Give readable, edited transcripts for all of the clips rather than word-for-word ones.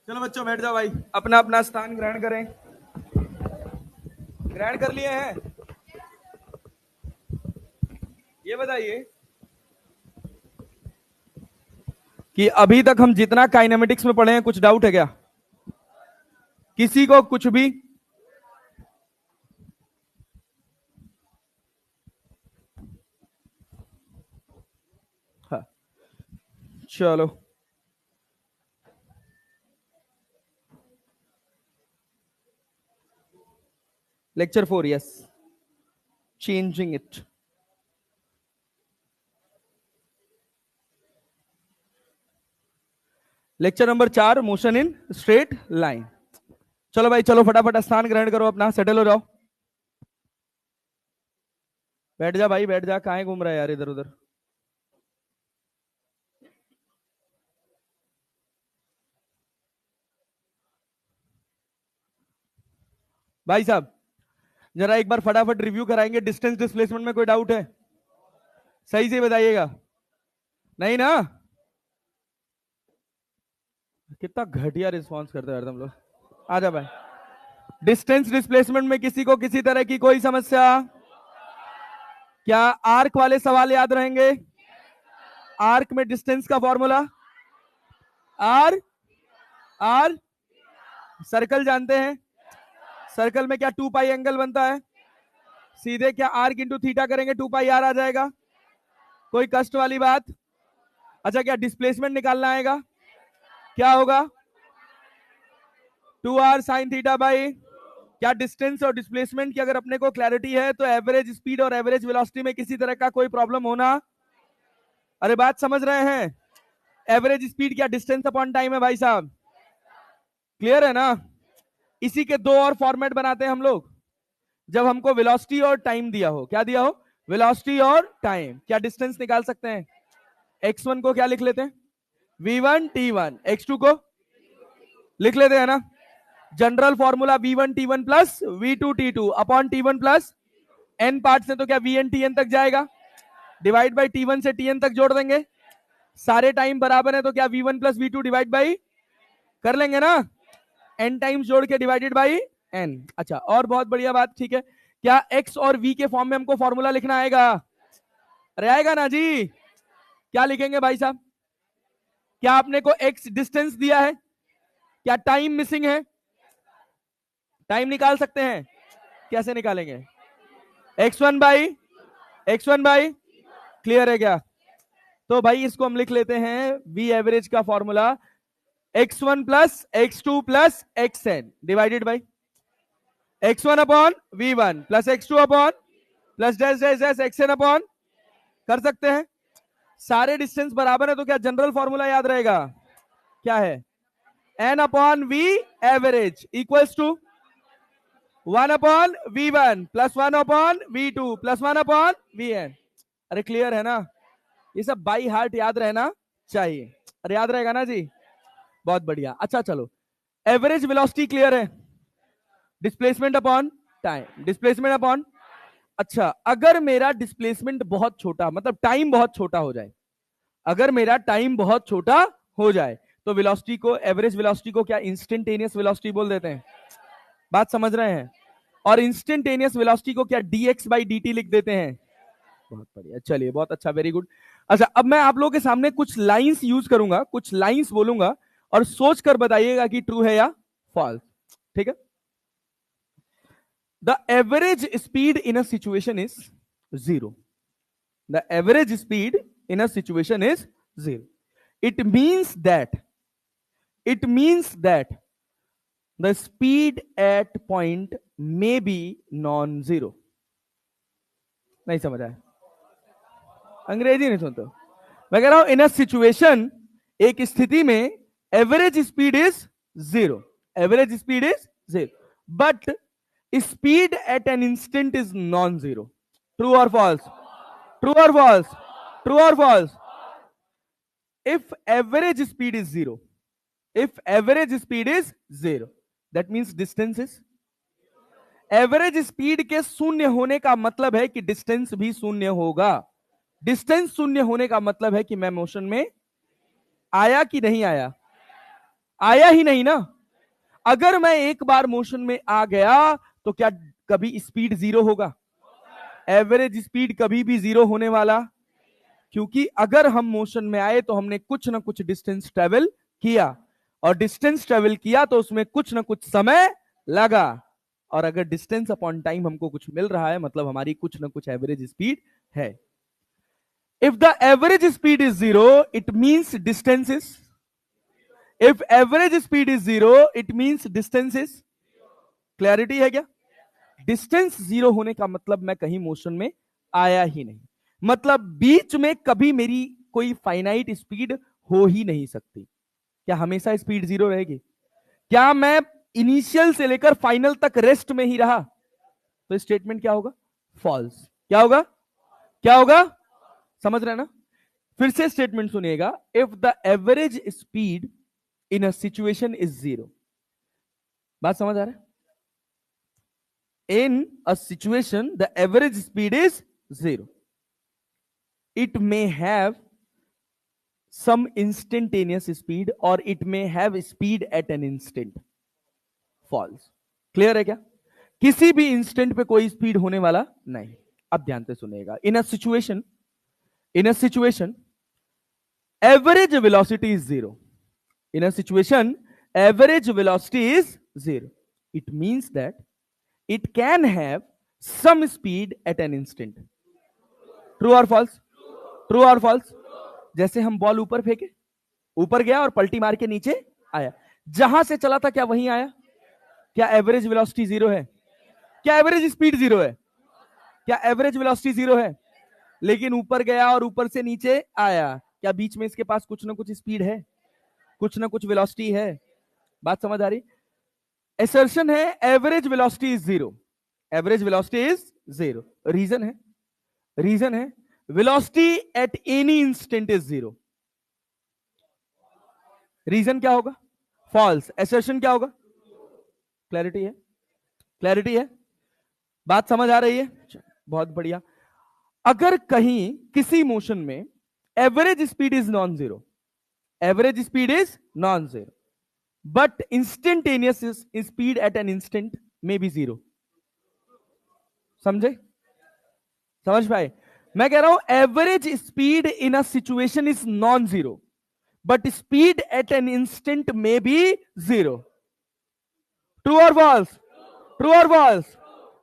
चलो बच्चों बैठ जाओ भाई, अपना अपना स्थान ग्रहण करें। ग्रहण कर लिए हैं? ये बताइए कि अभी तक हम जितना काइनेमेटिक्स में पढ़े हैं कुछ डाउट है क्या? किसी को कुछ भी? हाँ, चलो lecture 4, yes, changing it. Lecture number 4, motion in straight line. चलो भाई, चलो फटाफट स्थान ग्रहण करो, अपना सेटल हो जाओ। बैठ जा भाई, बैठ जा, कहां घूम रहा है यार इधर उधर। भाई साहब जरा एक बार फटाफट रिव्यू कराएंगे। डिस्टेंस डिस्प्लेसमेंट में कोई डाउट है? सही से बताइएगा। नहीं ना? कितना घटिया रिस्पांस करते हैं तुम लोग। आ जा भाई। डिस्टेंस डिस्प्लेसमेंट में किसी को किसी तरह की कोई समस्या? क्या आर्क वाले सवाल याद रहेंगे? आर्क में डिस्टेंस का फॉर्मूला आर आर। सर्कल जानते हैं? सर्कल में क्या 2 पाई एंगल बनता है? सीधे क्या आर्क इंटू थीटा करेंगे 2 पाई आर आ जाएगा? कोई कष्ट वाली बात? अच्छा, क्या डिस्प्लेसमेंट निकालना आएगा? क्या होगा? 2r sine theta by. क्या डिस्टेंस और डिस्प्लेसमेंट की अगर अपने को क्लैरिटी है तो एवरेज स्पीड और एवरेज वेलोसिटी में किसी तरह का कोई प्रॉब्लम होना? अरे बात समझ रहे हैं? एवरेज स्पीड क्या डिस्टेंस अपॉन टाइम है भाई साहब? क्लियर है ना? इसी के दो और फॉर्मेट बनाते हैं हम लोग। जब हमको वेलोसिटी और टाइम दिया हो, क्या दिया हो? वेलोसिटी और टाइम। क्या डिस्टेंस निकाल सकते हैं? x1 को क्या लिख लेते हैं? v1 t1। x2 को लिख लेते हैं ना? General formula v1 t1 plus v2 t2 upon t1 plus n part से, तो क्या vn tn तक जाएगा? डिवाइड बाई t1 से tn तक जोड़ देंगे। सारे टाइम बराबर है तो क्या v1 plus v2 divide by कर लेंगे ना? n टाइम्स जोड़ के डिवाइडेड बाई n। अच्छा, और बहुत बढ़िया बात, ठीक है। क्या x और v के फॉर्म में हमको फॉर्मूला लिखना आएगा? अरे आएगा ना जी। क्या लिखेंगे भाई साहब? क्या आपने को x डिस्टेंस दिया है? क्या टाइम मिसिंग है? टाइम निकाल सकते हैं? कैसे निकालेंगे? x1 by x1 by. Clear है क्या? तो भाई इसको हम लिख लेते हैं v एवरेज का formula x1 plus x2 plus xn divided by x1 upon v1 plus x2 upon plus dash dash dash xn upon. कर सकते हैं? सारे डिस्टेंस बराबर है तो क्या जनरल फॉर्मूला याद रहेगा? क्या है? n upon v average equals to 1 upon v1 plus 1 upon v2 plus 1 upon vn। अरे क्लियर है ना? ये सब बाई हार्ट याद रहना चाहिए। अरे याद रहेगा ना जी? बहुत बढ़िया। अच्छा चलो, एवरेज वेलोसिटी क्लियर है? Displacement upon time, displacement upon. अच्छा, अगर मेरा डिस्प्लेसमेंट बहुत छोटा, मतलब टाइम बहुत छोटा हो जाए, अगर मेरा टाइम बहुत छोटा हो जाए तो वेलोसिटी को, एवरेज वेलोसिटी को क्या इंस्टेंटेनियस वेलोसिटी बोल देते हैं? बात समझ रहे हैं? और इंस्टेंटेनियस वेलोसिटी को क्या dx बाई dt लिख देते हैं? बहुत बढ़िया, चलिए बहुत अच्छा, वेरी गुड। अच्छा, अब मैं आप लोगों के सामने कुछ लाइंस यूज करूंगा, कुछ लाइंस बोलूंगा और सोच कर बताइएगा कि ट्रू है या फॉल्स। ठीक है? The average speed in a situation is 0। The average speed in a situation is 0। It means that the speed at point may be non zero. नहीं समझ आया? अंग्रेजी नहीं सुनते? मैं कह रहा हूं इन अ सिचुएशन, एक स्थिति में average speed is 0। Average speed is 0, but speed at an instant is non zero. True और फॉल्स? ट्रू और फॉल्स? ट्रू और false? If average speed is 0, if average speed is 0, that means distance is. Average speed के शून्य होने का मतलब है कि डिस्टेंस भी शून्य होगा। डिस्टेंस शून्य होने का मतलब है कि मैं मोशन में आया कि नहीं आया? आया ही नहीं ना। अगर मैं एक बार मोशन में आ गया तो क्या कभी स्पीड जीरो होगा? एवरेज स्पीड कभी भी जीरो होने वाला, क्योंकि अगर हम मोशन में आए तो हमने कुछ ना कुछ डिस्टेंस ट्रेवल किया, और डिस्टेंस ट्रेवल किया तो उसमें कुछ ना कुछ समय लगा, और अगर डिस्टेंस अपॉन टाइम हमको कुछ मिल रहा है मतलब हमारी कुछ ना कुछ एवरेज स्पीड है। If the average speed is zero it means distance is, if average speed is zero it means distance is. Clarity है क्या? डिस्टेंस जीरो होने का मतलब मैं कहीं मोशन में आया ही नहीं, मतलब बीच में कभी मेरी कोई फाइनाइट स्पीड हो ही नहीं सकती। क्या हमेशा स्पीड जीरो रहेगी? क्या मैं इनिशियल से लेकर फाइनल तक रेस्ट में ही रहा? तो स्टेटमेंट क्या होगा? फॉल्स। क्या होगा? क्या होगा? समझ रहे हैं ना? फिर से स्टेटमेंट सुनिएगा। If the average speed in a situation is zero, बात समझ आ रहा है? In a situation, the average speed is zero. It may have some instantaneous speed or it may have speed at an instant. False. Clear है क्या? किसी भी instant पे कोई स्पीड होने वाला नहीं। अब ध्यान से सुनिएगा। In a situation, average velocity is zero. In a situation, average velocity is zero. It means that it can have some speed at an instant. True और फॉल्स? ट्रू और फॉल्स? जैसे हम बॉल ऊपर फेंके, ऊपर गया और पलटी मार के नीचे आया, जहां से चला था क्या वहीं आया? क्या एवरेज वेलोसिटी जीरो है? क्या एवरेज स्पीड जीरो है? क्या एवरेज वेलोसिटी जीरो है? लेकिन ऊपर गया और ऊपर से नीचे आया, क्या बीच में इसके पास कुछ ना कुछ स्पीड है, कुछ ना कुछ वेलोसिटी है? बात समझ आ रही? असर्शन है average velocity is zero, average velocity is zero. Reason है velocity at any instant is zero. Reason क्या होगा? फॉल्स। असर्शन क्या होगा? क्लैरिटी है? क्लैरिटी है? बात समझ आ रही है? बहुत बढ़िया। अगर कहीं किसी मोशन में average speed is non zero, average speed is non zero, but instantaneous speed at an instant में बी जीरो। समझे? समझ पाए? मैं कह रहा हूं average speed in a situation is non zero, but speed at an instant में B zero. True और फॉल्स? ट्रू और फॉल्स?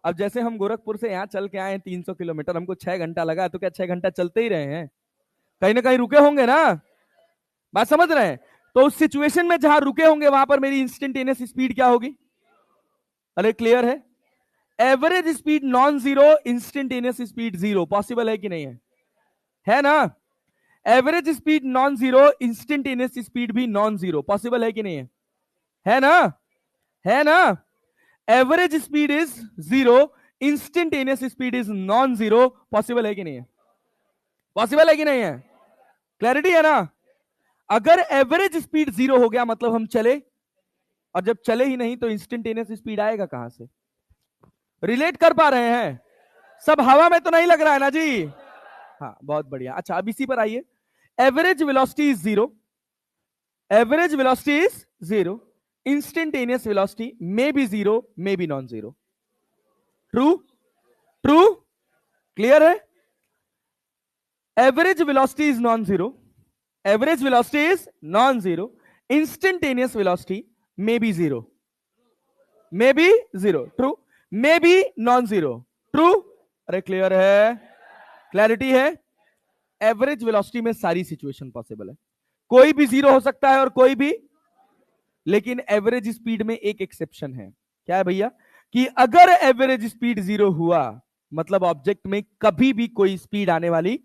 अब जैसे हम गोरखपुर से यहां चल के आए 300 किलोमीटर, हमको 6 घंटा लगा, तो क्या 6 घंटा चलते ही रहे हैं? कहीं ना कहीं रुके होंगे ना। बात समझ रहे हैं? तो उस सिचुएशन में जहां रुके होंगे वहां पर मेरी इंस्टेंटेनियस स्पीड क्या होगी? अरे क्लियर है? Average speed non zero, instantaneous speed zero. Possible है कि नहीं है? है ना? Average speed non zero, instantaneous speed भी नॉन जीरो। पॉसिबल है कि नहीं है? है ना? है ना? Average speed is zero, instantaneous speed is non zero. Possible है कि नहीं है? पॉसिबल है कि नहीं है? क्लैरिटी है ना? अगर एवरेज स्पीड जीरो हो गया मतलब हम चले, और जब चले ही नहीं तो इंस्टेंटेनियस स्पीड आएगा कहां से? रिलेट कर पा रहे हैं? सब हवा में तो नहीं लग रहा है ना जी? हाँ, बहुत बढ़िया। अच्छा, अब इसी पर आइए। Average velocity is zero, average velocity is zero, instantaneous velocity may be zero, may be non zero. True? True? Clear है? Average velocity is non zero, average velocity is non zero, instantaneous velocity may be zero, may be zero. True? May be non zero. True? अरे clear है? Clarity है? Average velocity में सारी situation possible है, कोई भी zero हो सकता है और कोई भी, लेकिन एवरेज स्पीड में एक एक्सेप्शन है। क्या है भैया? कि अगर एवरेज स्पीड जीरो हुआ मतलब ऑब्जेक्ट में कभी भी कोई स्पीड आने वाली,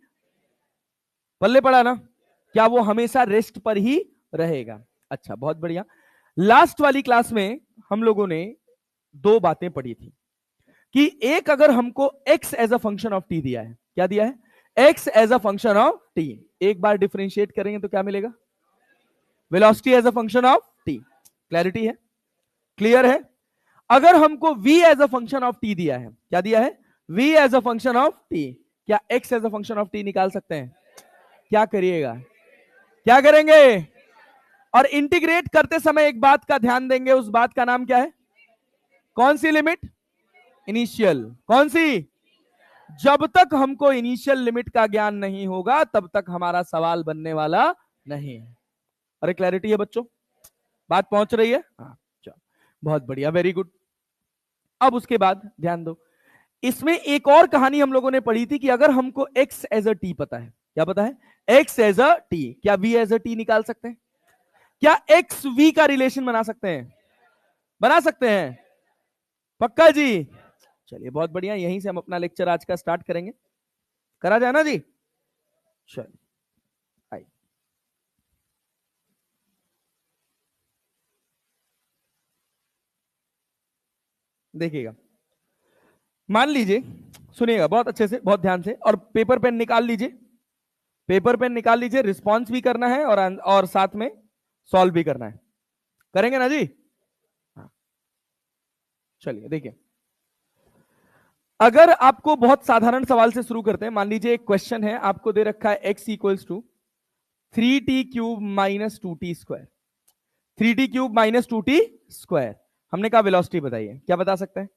पल्ले पड़ा ना? क्या वो हमेशा रेस्ट पर ही रहेगा? अच्छा, बहुत बढ़िया। लास्ट वाली क्लास में हम लोगों ने दो बातें पढ़ी थी कि एक, अगर हमको x as a function of t दिया है, क्या दिया है? x as a function of t, एक बार डिफरेंशिएट करेंगे तो क्या मिलेगा? Velocity as a function of t। Clarity है? क्लियर है? अगर हमको v as a function of t दिया है, क्या दिया है? v as a function of t, क्या x as a function of t निकाल सकते हैं? क्या करिएगा? क्या करेंगे? और इंटीग्रेट करते समय एक बात का ध्यान देंगे, उस बात का नाम क्या है? कौन सी लिमिट? इनिशियल। कौन सी? जब तक हमको इनिशियल लिमिट का ज्ञान नहीं होगा तब तक हमारा सवाल बनने वाला नहीं है। अरे क्लैरिटी है बच्चों? बात पहुंच रही है? हाँ, चलो बहुत बढ़िया, वेरी गुड। अब उसके बाद ध्यान दो, इसमें एक और कहानी हम लोगों ने पढ़ी थी कि अगर हमको x एज अ टी पता है, क्या पता है? x एज अ टी, क्या v एज अ टी निकाल सकते हैं? क्या x v का रिलेशन बना सकते हैं? बना सकते हैं? पक्का जी? चलिए बहुत बढ़िया, यहीं से हम अपना लेक्चर आज का स्टार्ट करेंगे। करा जाए ना जी? चलिए आइए। देखिएगा, मान लीजिए, सुनिएगा बहुत अच्छे से, बहुत ध्यान से, और पेपर पेन निकाल लीजिए। पेपर पेन निकाल लीजिए, रिस्पॉन्स भी करना है और साथ में सॉल्व भी करना है। करेंगे ना जी? हाँ। चलिए देखिए, अगर आपको बहुत साधारण सवाल से शुरू करते हैं। मान लीजिए एक क्वेश्चन है, आपको दे रखा है x equals to 3t³ minus 2t square. 3t³ minus 2t square, हमने कहा वेलोसिटी बताइए, क्या बता सकते हैं?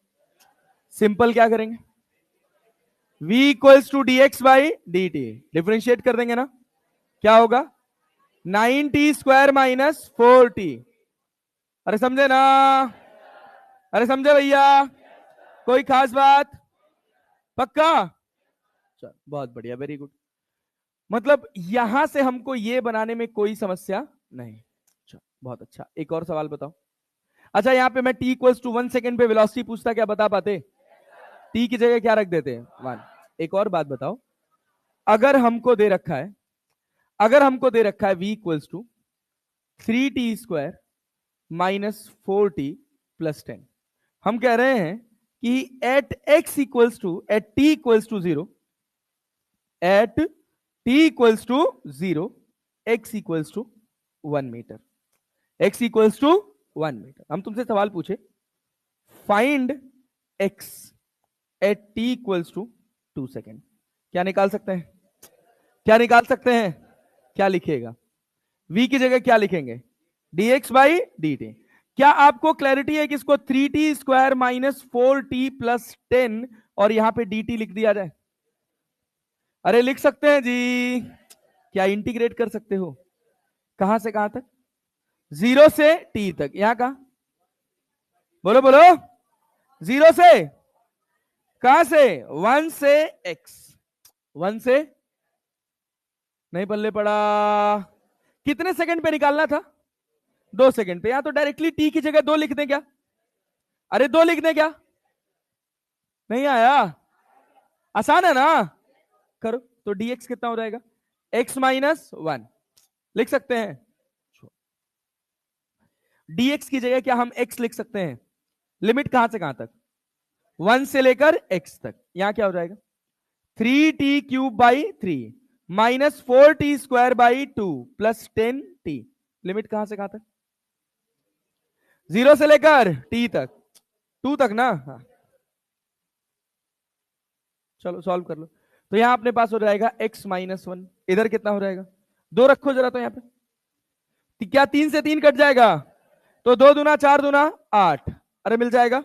सिंपल, क्या करेंगे? v equals to dx by dt, differentiate कर देंगे ना, क्या होगा? 9t square minus 4t। अरे समझे ना? अरे समझे भैया? कोई खास बात? पक्का? चल बहुत बढ़िया, वेरी गुड। मतलब यहां से हमको ये बनाने में कोई समस्या नहीं। चल बहुत अच्छा, एक और सवाल बताओ। अच्छा, यहां पे मैं t इक्वल्स टू 1 सेकेंड पे वेलोसिटी पूछता, क्या बता पाते? t की जगह क्या रख देते? 1। एक और बात बताओ, अगर हमको दे रखा है, अगर हमको दे रखा है v equals to 3t square minus 4t plus 10, हम कह रहे हैं कि at x equals to, at t equals to 0, at t equals to 0, x equals to 1 metre, x equals to 1 metre. हम तुमसे सवाल पूछे, find x at t equals to 2 second, क्या निकाल सकते हैं? क्या निकाल सकते हैं? क्या लिखिएगा? v की जगह क्या लिखेंगे? dx by dt। क्या आपको क्लैरिटी है कि इसको 3t square minus 4t plus 10 और यहां पे dt लिख दिया जाए? अरे लिख सकते हैं जी, क्या इंटीग्रेट कर सकते हो? कहां से कहां तक? 0 से t तक, यहां कहां? बोलो बोलो। 0 से कहां से? 1 से x, 1 से नहीं पल्ले पड़ा। कितने सेकंड पे निकालना था? 2 सेकंड पे। यहां तो डायरेक्टली t की जगह 2 लिख दें क्या? अरे 2 लिख दें क्या? नहीं आया? आसान है ना? करो तो dx कितना हो जाएगा? x माइनस 1 लिख सकते हैं। dx की जगह क्या हम x लिख सकते हैं? लिमिट कहां से कहां तक? 1 से लेकर x तक। यहां क्या हो जाएगा? 3t³ by 3 minus 4t square by 2 plus 10t। Limit कहां से कहां तक? 0 से लेकर t तक, 2 तक ना? हाँ। चलो सॉल्व कर लो। तो यहां अपने पास हो जाएगा x माइनस 1, इधर कितना हो जाएगा? 2 रखो जरा तो यहां पे, क्या 3 से 3 कट जाएगा? तो 2 दूना 4 दूना 8। अरे मिल जाएगा।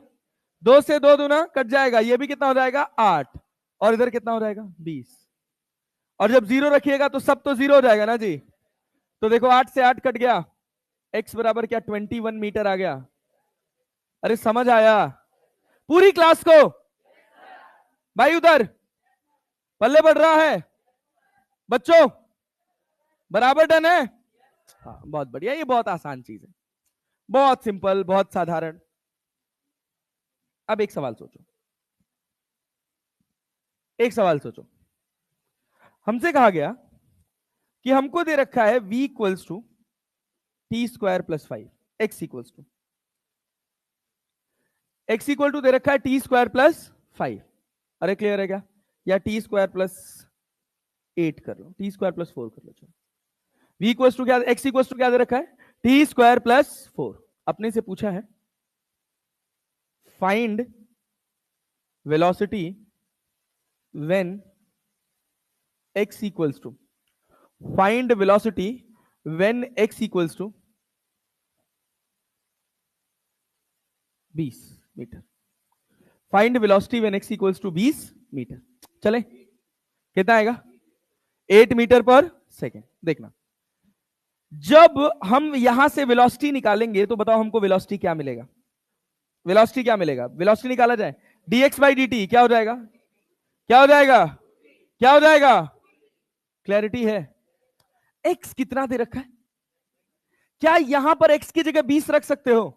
2 से 2 दूना कट जाएगा, ये भी कितना हो जाएगा? 8। और इधर कितना हो जाएगा? 20। और जब 0 रखिएगा तो सब तो 0 हो जाएगा ना जी। तो देखो 8 से 8 कट गया, x बराबर क्या? 21 मीटर आ गया। अरे समझ आया पूरी क्लास को? भाई उधर पल्ले बढ़ रहा है बच्चों? बराबर डन है? हाँ बहुत बढ़िया, ये बहुत आसान चीज है, बहुत सिंपल, बहुत साधारण। अब एक सवाल सोचो, एक सवाल सोचो। हमसे कहा गया कि हमको दे रखा है v equals to T square plus 5, x equals to, x equal to दे रखा है टी स्क्वायर प्लस 5। अरे क्लियर है क्या? या टी स्क्वायर प्लस 8 कर लो, टी स्क्वायर प्लस 4 कर लो। चलो v इक्वल्स टू क्या, x इक्वल्स टू क्या दे रखा है? T square plus 4। अपने से पूछा है find velocity when x equals to, find velocity when x equals to 20 metre. Find velocity when x equals to 20 metre. चले, कितना आएगा? 8 मीटर पर सेकेंड। देखना, जब हम यहां से वेलोसिटी निकालेंगे तो बताओ हमको वेलोसिटी क्या मिलेगा? वेलोसिटी क्या मिलेगा? वेलोसिटी निकाला जाए, dx बाई dt क्या हो जाएगा? क्या हो जाएगा? क्या हो जाएगा? क्लैरिटी है? x कितना दे रखा है? क्या यहां पर x की जगह 20 रख सकते हो?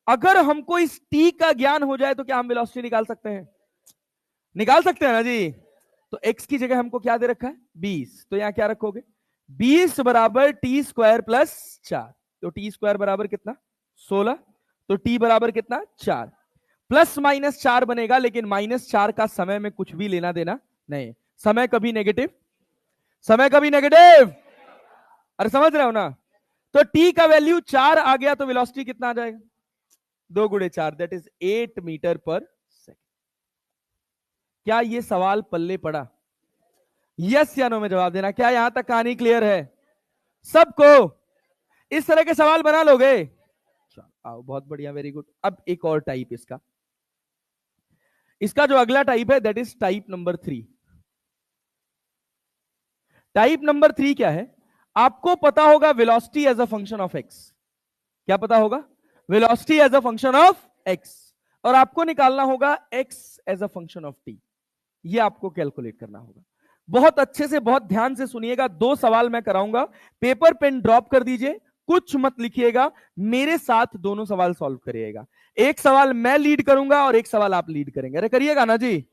अगर हमको इस t का ज्ञान हो जाए तो क्या हम वेलोसिटी निकाल सकते हैं? निकाल सकते हैं ना जी। तो x की जगह हमको क्या दे रखा है? 20। तो यहां क्या रखोगे? 20 बराबर टी स्क्वायर प्लस 4। तो टी स्क्वायर बराबर कितना? 16। तो t बराबर कितना? 4। प्लस माइनस 4 बनेगा, लेकिन माइनस 4 का समय में कुछ भी लेना देना नहीं। समय कभी नेगेटिव, समय कभी नेगेटिव। अरे समझ रहे हो ना? तो t का वैल्यू 4 आ गया तो वेलोसिटी कितना आ जाएगा? 2 गुणे 4 दैट इज 8 मीटर पर सेकेंड। क्या ये सवाल पल्ले पड़ा? यस या नो में जवाब देना। क्या यहां तक कहानी क्लियर है सबको? इस तरह के सवाल बना लोगे? आओ, बहुत बढ़िया, वेरी गुड। अब एक और टाइप इसका जो अगला टाइप है that is type number 3। Type number 3 क्या है? आपको पता होगा velocity as a function of x. क्या पता होगा? Velocity as a function of x. और आपको निकालना होगा x as a function of t. ये आपको कैलकुलेट करना होगा। बहुत अच्छे से, बहुत ध्यान से सुनिएगा। 2 सवाल मैं कराऊंगा, पेपर पेन ड्रॉप कर दीजिए, कुछ मत लिखिएगा, मेरे साथ दोनों सवाल सॉल्व करिएगा। एक सवाल मैं लीड करूंगा और एक सवाल आप लीड करेंगे। अरे करिएगा ना जी?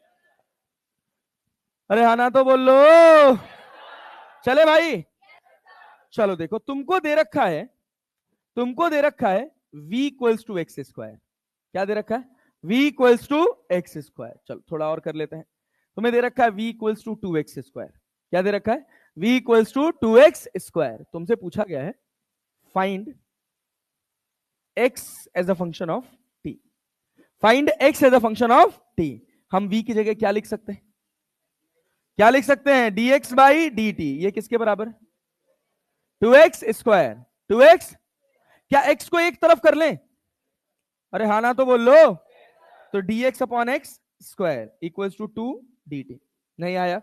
अरे हाँ ना तो बोल लो। चले भाई, चलो देखो, तुमको दे रखा है v equals to x square. क्या दे रखा है? v equals to x square. चलो थोड़ा और कर लेते हैं। तुम्हें दे रखा है v equals to 2x square. क्या दे रखा है? v equals to 2x square. तुमसे पूछा गया है find x as a function of t। Find x as a function of t। हम v की जगह क्या लिख सकते हैं? क्या लिख सकते हैं? dx by dt। ये किसके बराबर है? 2x square. 2x, क्या x को एक तरफ कर लें? अरे हाँ ना तो बोल लो। तो dx upon x square equals to 2dt। नहीं आया?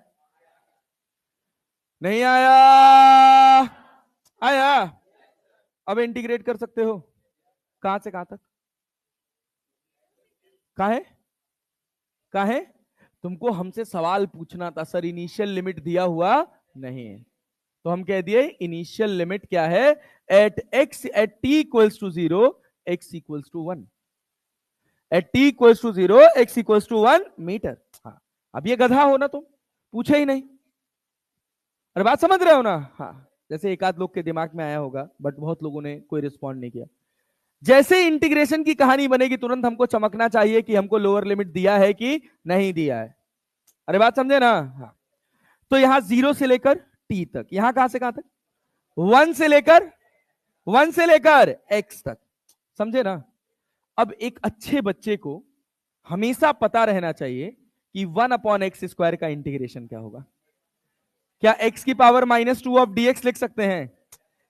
नहीं आया? आया? अब इंटीग्रेट कर सकते हो। कहां से कहां तक? कहां है? कहां है? तुमको हमसे सवाल पूछना था सर, इनिशियल लिमिट दिया हुआ नहीं है, तो हम कह दिए इनिशियल लिमिट क्या है? At t equals to 0 x equals to 1। At t equals to 0 x equals to 1 metre. हाँ, अब ये गधा हो ना तुम, पूछे ही नहीं। अरे बात समझ रहे हो ना? हाँ, जैसे एक आध लोग के दिमाग में आया होगा, बट बहुत लोगों ने कोई रिस्पॉन्ड नहीं किया। जैसे इंटीग्रेशन की कहानी बनेगी तुरंत हमको चमकना चाहिए कि हमको लोअर लिमिट दिया है कि नहीं दिया है। अरे बात समझे ना? हाँ। तो यहां 0 से लेकर t तक, यहां कहां से कहां तक? 1 से लेकर x तक। समझे ना? अब एक अच्छे बच्चे को हमेशा पता रहना चाहिए कि 1 अपॉन एक्स स्क्वायर का इंटीग्रेशन क्या होगा। क्या x की पावर -2 ऑफ dx लिख सकते हैं?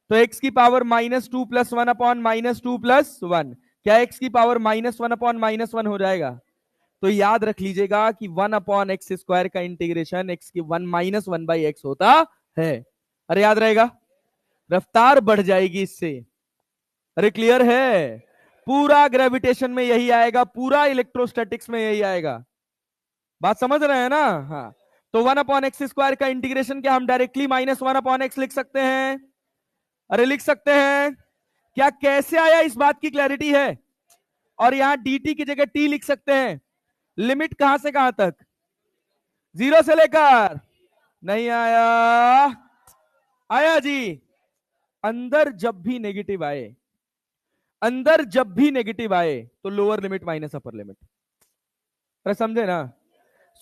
तो x की पावर -2 प्लस 1 अपॉन -2 प्लस 1, क्या x की पावर -1 अपॉन -1 हो जाएगा? तो याद रख लीजिएगा कि 1 अपॉन एक्स स्क्वायर का इंटीग्रेशन x की 1 -1 बाई एक्स होता है। अरे याद रहेगा? रफ्तार बढ़ जाएगी इससे। अरे क्लियर है? पूरा ग्रेविटेशन में यही आएगा, पूरा इलेक्ट्रोस्टैटिक्स में यही आएगा। बात समझ रहे हैं ना? हाँ। तो 1 अपॉन एक्स स्क्वायर का इंटीग्रेशन क्या हम डायरेक्टली -1 अपॉन एक्स लिख सकते हैं? अरे लिख सकते हैं। क्या कैसे आया इस बात की क्लैरिटी है? और यहां dt की जगह t लिख सकते हैं। लिमिट कहां से कहां तक? 0 से लेकर। नहीं आया? आया जी। अंदर जब भी नेगेटिव आए, अंदर जब भी नेगेटिव आए तो lower limit minus upper limit. अरे समझे ना?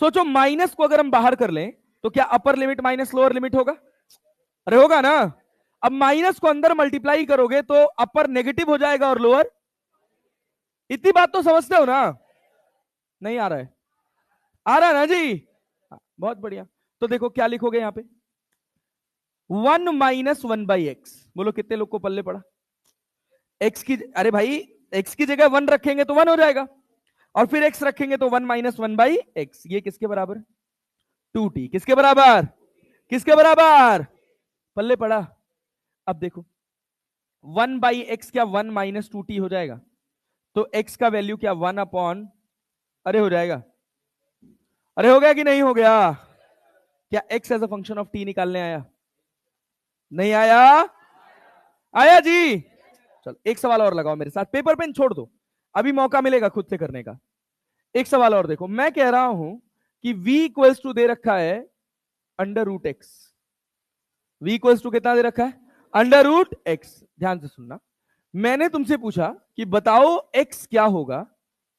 सोचो, माइनस को अगर हम बाहर कर लें तो क्या upper limit minus lower limit होगा? अरे होगा ना? अब माइनस को अंदर मल्टीप्लाई करोगे तो अपर नेगेटिव हो जाएगा और लोअर। इतनी बात तो समझते हो ना? नहीं आ रहा है? आ रहा है ना जी? बहुत बढ़िया। तो देखो क्या लिखोगे यहां पे? 1 -1 बाई एक्स। बोलो कितने लोग को पल्ले पड़ा? एक्स की, अरे भाई x की जगह 1 रखेंगे तो 1 हो जाएगा, और फिर x रखेंगे तो 1 माइनस 1 बाई एक्स। ये किसके बराबर? 2t। किसके बराबर? किसके बराबर? पल्ले पड़ा। अब देखो 1 बाई एक्स क्या 1 माइनस 2t हो जाएगा, तो x का वैल्यू क्या 1 अपॉन, अरे हो जाएगा, अरे हो गया कि नहीं हो गया? क्या x as a function of t निकालने आया? नहीं आया? आया जी। चलो एक सवाल और लगाओ मेरे साथ, पेपर पेन छोड़ दो, अभी मौका मिलेगा खुद से करने का। एक सवाल और देखो, मैं कह रहा हूं कि v इक्वल्स टू दे रखा है under root x. v equals to कितना दे रखा है? Under root x. ध्यान से सुनना, मैंने तुमसे पूछा कि बताओ x क्या होगा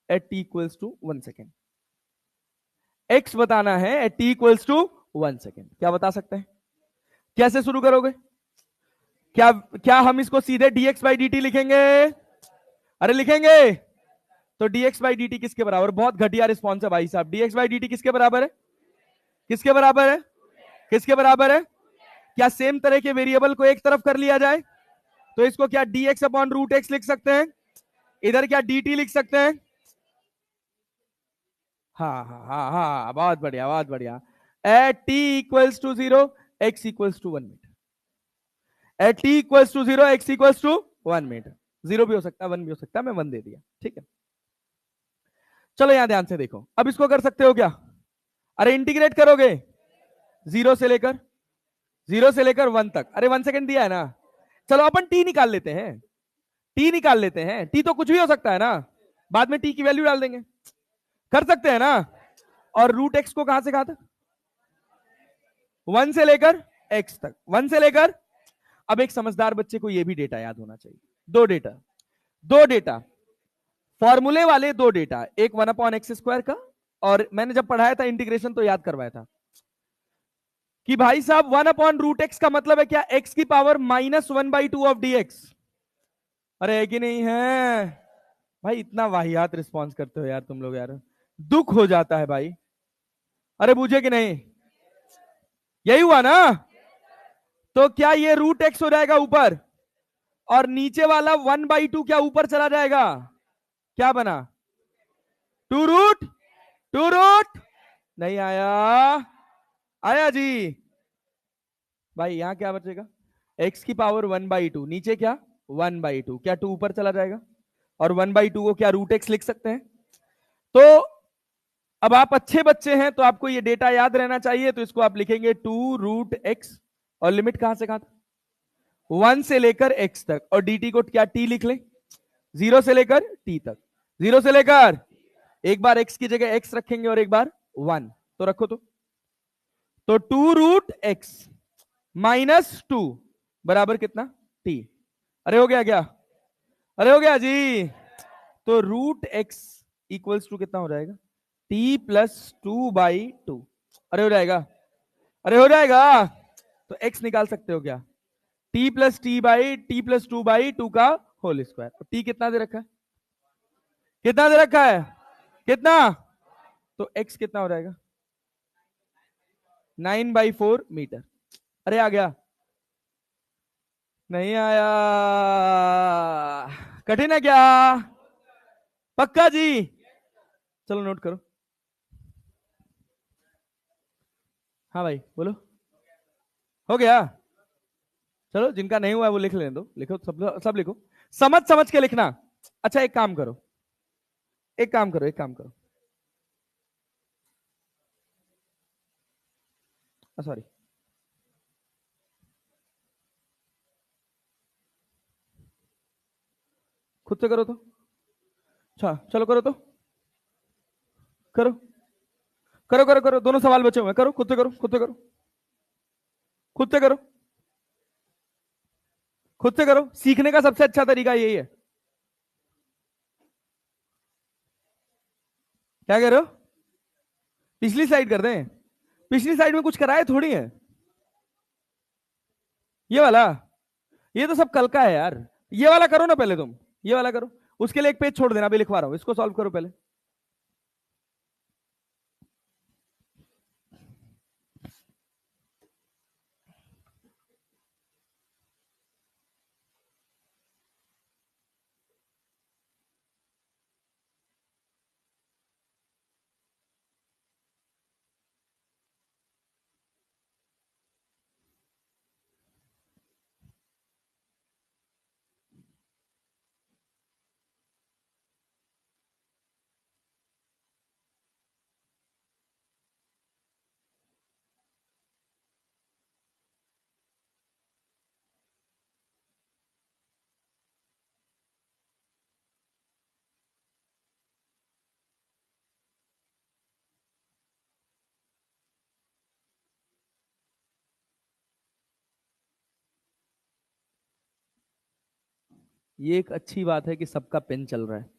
at t equals to 1 second. x बताना है at t equals to 1 second. क्या बता सकते हैं? कैसे शुरू करोगे? क्या क्या हम इसको सीधे dx बाई dt लिखेंगे? अरे लिखेंगे। तो dx बाई dt किसके बराबर? बहुत घटिया रिस्पॉन्स है भाई साहब। dx बाई dt किसके बराबर है? किसके बराबर है? किसके बराबर है? क्या सेम तरह के वेरिएबल को एक तरफ कर लिया जाए तो इसको क्या dx अपॉन रूट एक्स लिख सकते हैं, इधर क्या dt लिख सकते हैं? हाँ हाँ हाँ हाँ, बहुत बढ़िया बहुत बढ़िया। At t equals to 0 x equals to 1 metre. At t equals to 0 x equals to 1 metre. 0 भी हो सकता है 1 भी हो सकता है, मैं 1 दे दिया, ठीक है। चलो यहां ध्यान से देखो, अब इसको कर सकते हो क्या? अरे इंटीग्रेट करोगे 0 से लेकर 1 तक। अरे 1 सेकेंड दिया है ना, चलो अपन t निकाल लेते हैं। t निकाल लेते हैं, t तो कुछ भी हो सकता है ना, बाद में t की वैल्यू डाल देंगे, कर सकते हैं ना। और रूट एक्स को कहां से कहां तक? 1 से लेकर x तक, 1 से लेकर। अब एक समझदार बच्चे को यह भी डेटा याद होना चाहिए। दो डेटा फॉर्मूले वाले, दो डेटा, एक 1 अपॉन एक्स स्क्वायर का, और मैंने जब पढ़ाया था इंटीग्रेशन तो याद करवाया था कि भाई साहब 1 अपॉन रूट एक्स का मतलब है क्या? x की पावर -1/2 ऑफ dx। अरे है कि नहीं है? भाई इतना वाहियात रिस्पॉन्स करते हो यार तुम लोग यार, दुख हो जाता है भाई। अरे पूछे कि नहीं? यही हुआ ना? तो क्या ये रूट एक्स हो जाएगा ऊपर, और नीचे वाला 1/2 क्या ऊपर चला जाएगा? क्या बना? टू रूट नहीं आया? आया जी। भाई यहां क्या बचेगा? x की पावर 1/2, नीचे क्या 1/2, क्या 2 ऊपर चला जाएगा, और 1/2 को क्या रूट एक्स लिख सकते हैं। तो अब आप अच्छे बच्चे हैं तो आपको ये डेटा याद रहना चाहिए, तो इसको आप लिखेंगे 2√x, और लिमिट कहां से कहां तक? 1 से लेकर x तक, और dt को क्या t लिख लें, 0 से लेकर t तक। 0 से लेकर, एक बार x की जगह x रखेंगे और एक बार 1, तो रखो तो 2√x -2 बराबर कितना? t। अरे हो गया क्या? अरे हो गया जी। तो रूट एक्स इक्वल्स टू कितना हो जाएगा? t plus 2/2। अरे हो जाएगा, अरे हो जाएगा। तो x निकाल सकते हो क्या? t+2/2 का होल स्क्वायर। t कितना दे रखा है? कितना दे रखा है? कितना? तो x कितना हो जाएगा? 9/4 मीटर। अरे आ गया? नहीं आया? कठिन है क्या? पक्का जी? चलो नोट करो। हाँ भाई बोलो। हो गया? चलो जिनका नहीं हुआ है वो लिख लेने दो, लिखो सब सब लिखो, समझ समझ के लिखना। अच्छा एक काम करो, एक काम करो, सॉरी, खुद से करो तो। अच्छा चलो करो तो, करो करो करो करो, दोनों सवाल बचे हुए हैं, करो खुद से करो, खुद से करो, खुद से करो, खुद से करो। सीखने का सबसे अच्छा तरीका यही है। क्या कह रहे हो? पिछली साइड कर दें? पिछली साइड में कुछ कराए थोड़ी है। ये वाला, ये तो सब कल का है यार। ये वाला करो ना पहले तुम, ये वाला करो, उसके लिए एक पेज छोड़ देना, अभी लिखवा रहा हूं, इसको सॉल्व करो पहले। ये एक अच्छी बात है कि सबका पेन चल रहा है।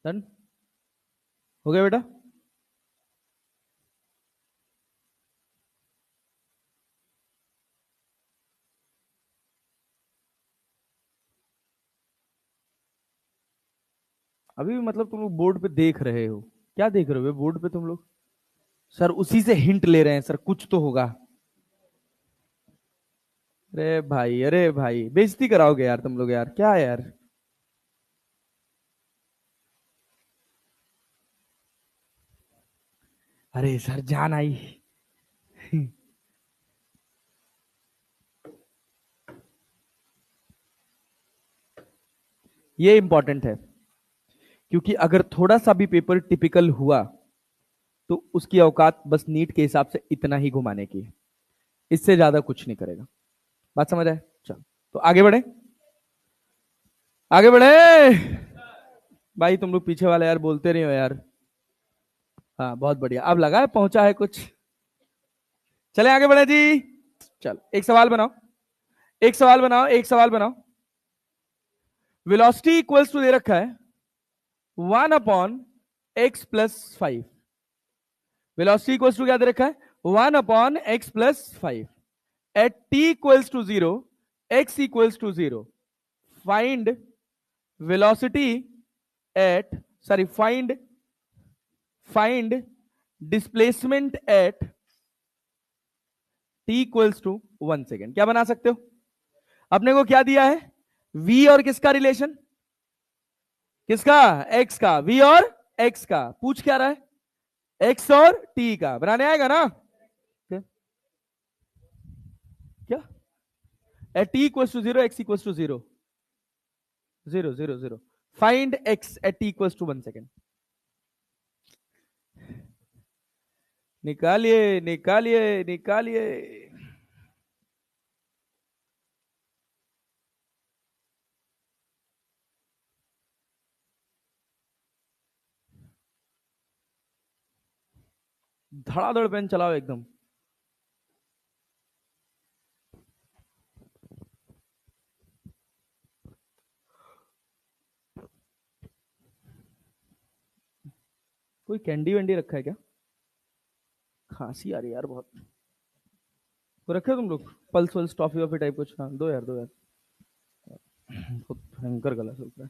डन हो गया बेटा। अभी भी मतलब तुम लोग बोर्ड पे देख रहे हो? क्या देख रहे हो बोर्ड पे तुम लोग? सर उसी से हिंट ले रहे हैं सर, कुछ तो होगा। अरे भाई बेइज्जती कराओगे यार तुम लोग, यार क्या है यार। अरे सर जान आई। ये इंपॉर्टेंट है, क्योंकि अगर थोड़ा सा भी पेपर टिपिकल हुआ तो उसकी औकात बस नीट के हिसाब से इतना ही घुमाने की है, इससे ज्यादा कुछ नहीं करेगा। बात समझ आए? चलो तो आगे बढ़े, आगे बढ़े। भाई तुम लोग पीछे वाले यार बोलते नहीं हो यार। हाँ बहुत बढ़िया, अब लगा है पहुंचा है कुछ। चले आगे बढ़े जी। चलो एक सवाल बनाओ, एक सवाल बनाओ, एक सवाल बनाओ। वेलोसिटी इक्वल्स टू दे रखा है 1/x+5। वेलोसिटी इक्वल्स टू क्या दे रखा है? 1/x+5 at t equals to 0, x equals to 0। Find velocity at, sorry find displacement at t equals to 1 second. क्या बना सकते हो? अपने को क्या दिया है? v और किसका रिलेशन? किसका? x का। v और x का पूछ क्या रहा है? x और t का बनाने आएगा ना? क्या क्या? At t equals to 0, x equals to 0, 0 0 0। Find x at t equals to 1 second. निकालिए निकालिए निकालिए। धड़ाधड़ पेन चलाओ एकदम। कोई कैंडी वैंडी रखा है क्या? खांसी आ रही है यार बहुत। तो रखे हो तुम लोग पल्स वल्स टॉफी वॉफी टाइप कुछ? हाँ दो यार, दो यार। बहुत भयंकर गला चल रहा है।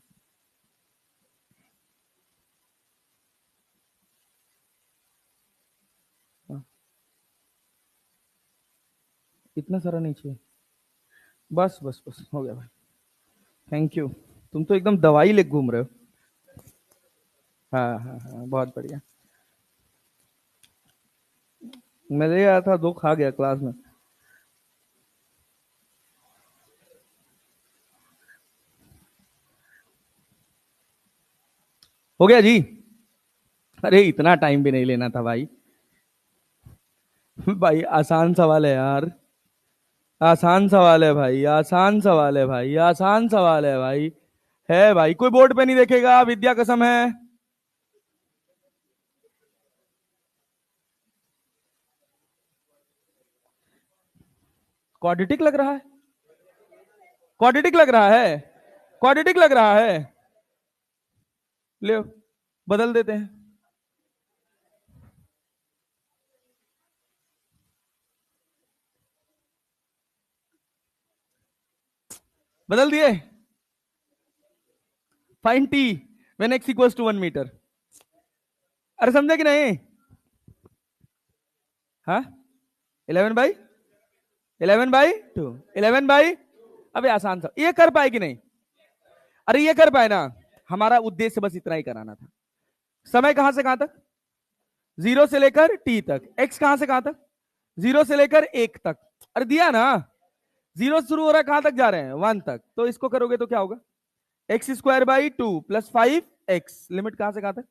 हाँ, इतना सारा नहीं चाहिए। बस बस बस हो गया भाई। Thank you. तुम तो एकदम दवाई ले घूम रहे हो। हाँ हाँ हाँ बहुत बढ़िया। मैं ले आया था, दो खा गया क्लास में। हो गया जी। अरे इतना टाइम भी नहीं लेना था भाई। भाई आसान सवाल है यार। आसान सवाल है भाई, आसान सवाल है भाई, आसान सवाल है भाई। है भाई, कोई बोर्ड पे नहीं देखेगा, विद्या कसम है। क्वाड्रेटिक लग रहा है, क्वाड्रेटिक लग रहा है, क्वाड्रेटिक लग रहा है। ले बदल देते हैं। बदल दिए। Find t when x equals to 1 metre. अरे समझे कि नहीं? हाँ 11/, 11/2, 11/, अबे आसान था, ये कर पाए कि नहीं? अरे ये कर पाए ना। हमारा उद्देश्य बस इतना ही कराना था। समय कहां से कहां तक? 0 से लेकर t तक। x कहां से कहां तक? 0 से लेकर 1 तक। अरे दिया ना, 0 शुरू हो रहा है, कहां तक जा रहे हैं? 1 तक। तो इसको करोगे तो क्या होगा? x² 2 + 5x, लिमिट कहां से कहां तक?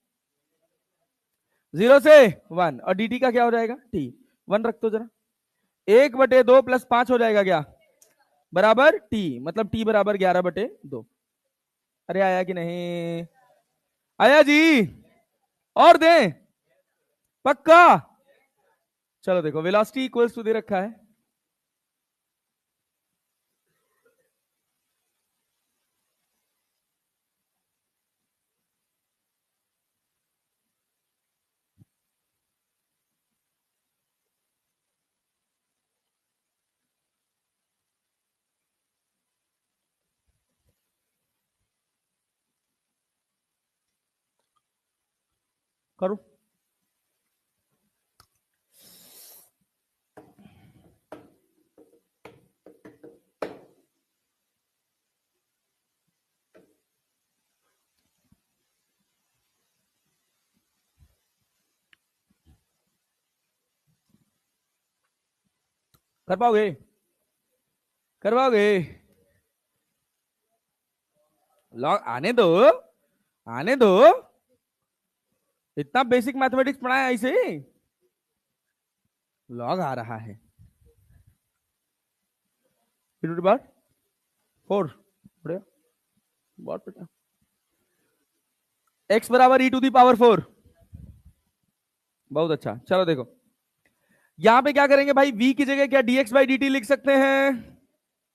0 से 1। और dt का क्या हो जाएगा? t। 1 रख दो जरा। 1/2 + 5 हो जाएगा क्या? बराबर t, मतलब t बराबर 11/2। अरे आया कि नहीं? आया जी? और दें? पक्का? चलो देखो, वेलोसिटी इक्वल्स टू दे रखा है, करो। कर पाओगे? कर पाओगे? लॉग आने दो, आने दो। इतना बेसिक मैथमेटिक्स पढ़ाया ऐसे ही। लॉग आ रहा है। बार 4 बढ़िया, बहुत बढ़िया। x बराबर e⁴। बहुत अच्छा। चलो देखो, यहां पे क्या करेंगे भाई, v की जगह क्या dx/dt लिख सकते हैं?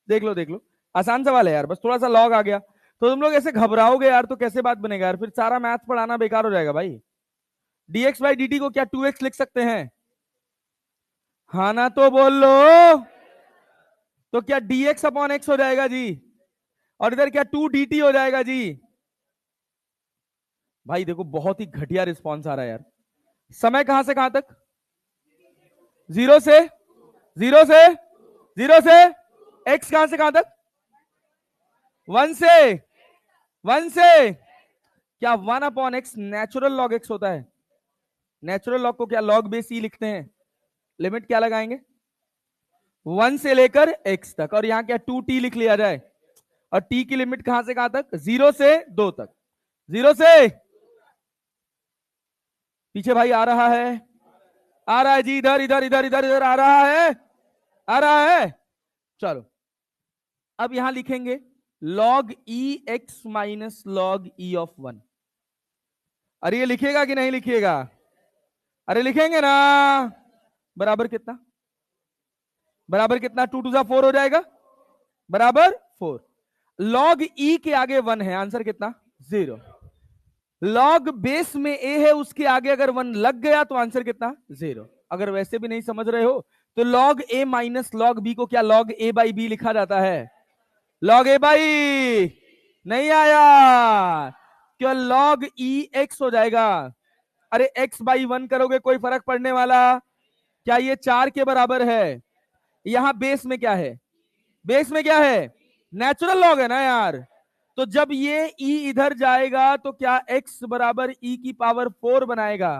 देख लो देख लो, आसान सवाल है यार, बस थोड़ा सा लॉग आ गया तो तुम लोग ऐसे घबराओगे यार, तो कैसे बात बनेगा यार, फिर सारा मैथ पढ़ाना बेकार हो जाएगा भाई। dx/dt को क्या 2x लिख सकते हैं? हाँ ना तो बोल लो। तो क्या dx/x हो जाएगा जी, और इधर क्या 2dt हो जाएगा जी? भाई देखो, बहुत ही घटिया रिस्पॉन्स आ रहा है यार। समय कहां से कहां तक? 0 से 0 से 0 से x कहां से कहां तक? 1 से 1 से। क्या 1/x नेचुरल लॉग x होता है? नेचुरल लॉग को क्या लॉग बेस ई लिखते हैं? लिमिट क्या लगाएंगे? 1 से लेकर x तक, और यहां क्या 2t लिख लिया जाए। और t की लिमिट कहां से कहां तक? 0 से 2 तक। 0 से पीछे भाई आ रहा है, आ रहा है जी, इधर इधर इधर इधर इधर आ रहा है, आ रहा है। चलो अब यहां लिखेंगे log x minus log e(1). अरे ये लिखिएगा कि नहीं लिखिएगा? अरे लिखेंगे ना। बराबर कितना? बराबर कितना? 2 × 4 हो जाएगा, बराबर 4। log e के आगे 1 है, आंसर कितना? 0। log बेस में a है, उसके आगे अगर 1 लग गया तो आंसर कितना? 0। अगर वैसे भी नहीं समझ रहे हो तो log a minus log b को क्या log a/b लिखा जाता है? log a/, नहीं आया, क्या log ex हो जाएगा। अरे x/1 करोगे कोई फर्क पड़ने वाला? क्या ये 4 के बराबर है? यहां बेस में क्या है? बेस में क्या है? नेचुरल लॉग है ना यार। तो जब ये e इधर जाएगा तो क्या x बराबर e⁴ बनाएगा?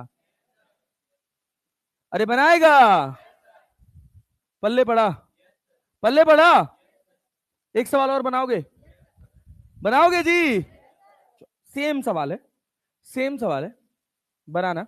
अरे बनाएगा। पल्ले पड़ा, पल्ले पड़ा। एक सवाल और बनाओगे? बनाओगे जी? सेम सवाल है, सेम सवाल है, बनाना।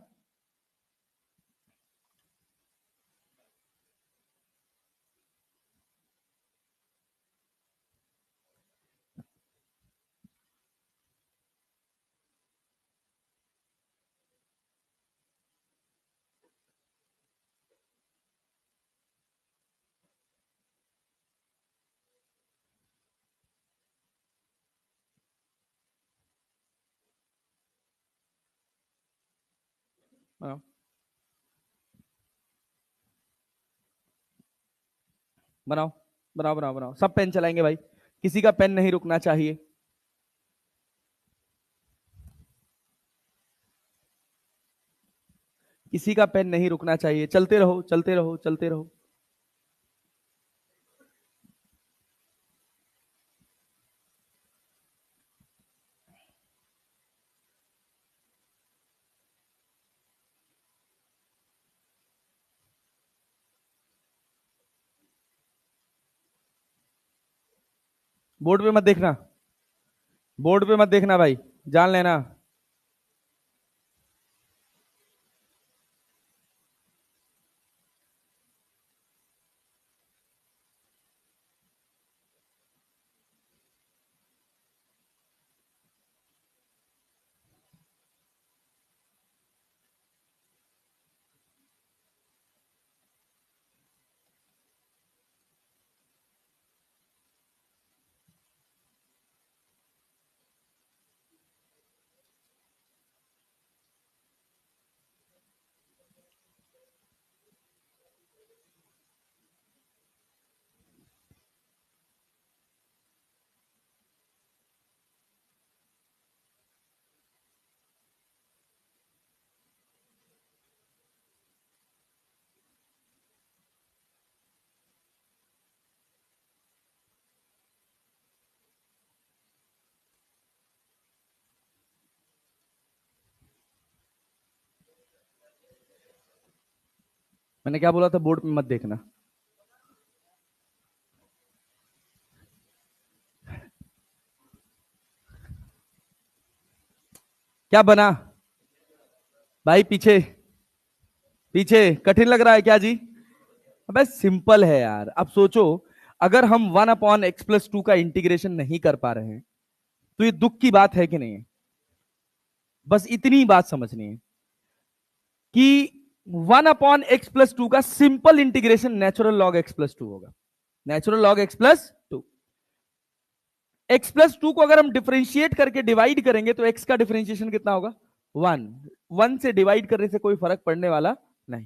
बनाओ बनाओ बनाओ बनाओ बनाओ, सब पेन चलाएंगे भाई, किसी का पेन नहीं रुकना चाहिए। किसी का पेन नहीं रुकना चाहिए, चलते रहो चलते रहो चलते रहो। बोर्ड पे मत देखना, बोर्ड पे मत देखना भाई, जान लेना। मैंने क्या बोला था, बोर्ड पे मत देखना। क्या बना भाई, पीछे पीछे कठिन लग रहा है क्या जी? अबे सिंपल है यार, अब सोचो, अगर हम 1/x+2 का इंटीग्रेशन नहीं कर पा रहे हैं तो ये दुख की बात है कि नहीं है? बस इतनी बात समझनी है कि 1/x+2 का simple integration natural log x+2 होगा। नेचुरल लॉग x+2, x+2 को अगर हम डिफरेंशिएट करके डिवाइड करेंगे तो x का डिफरेंशिएशन कितना होगा? 1। 1 से डिवाइड करने से कोई फर्क पड़ने वाला नहीं।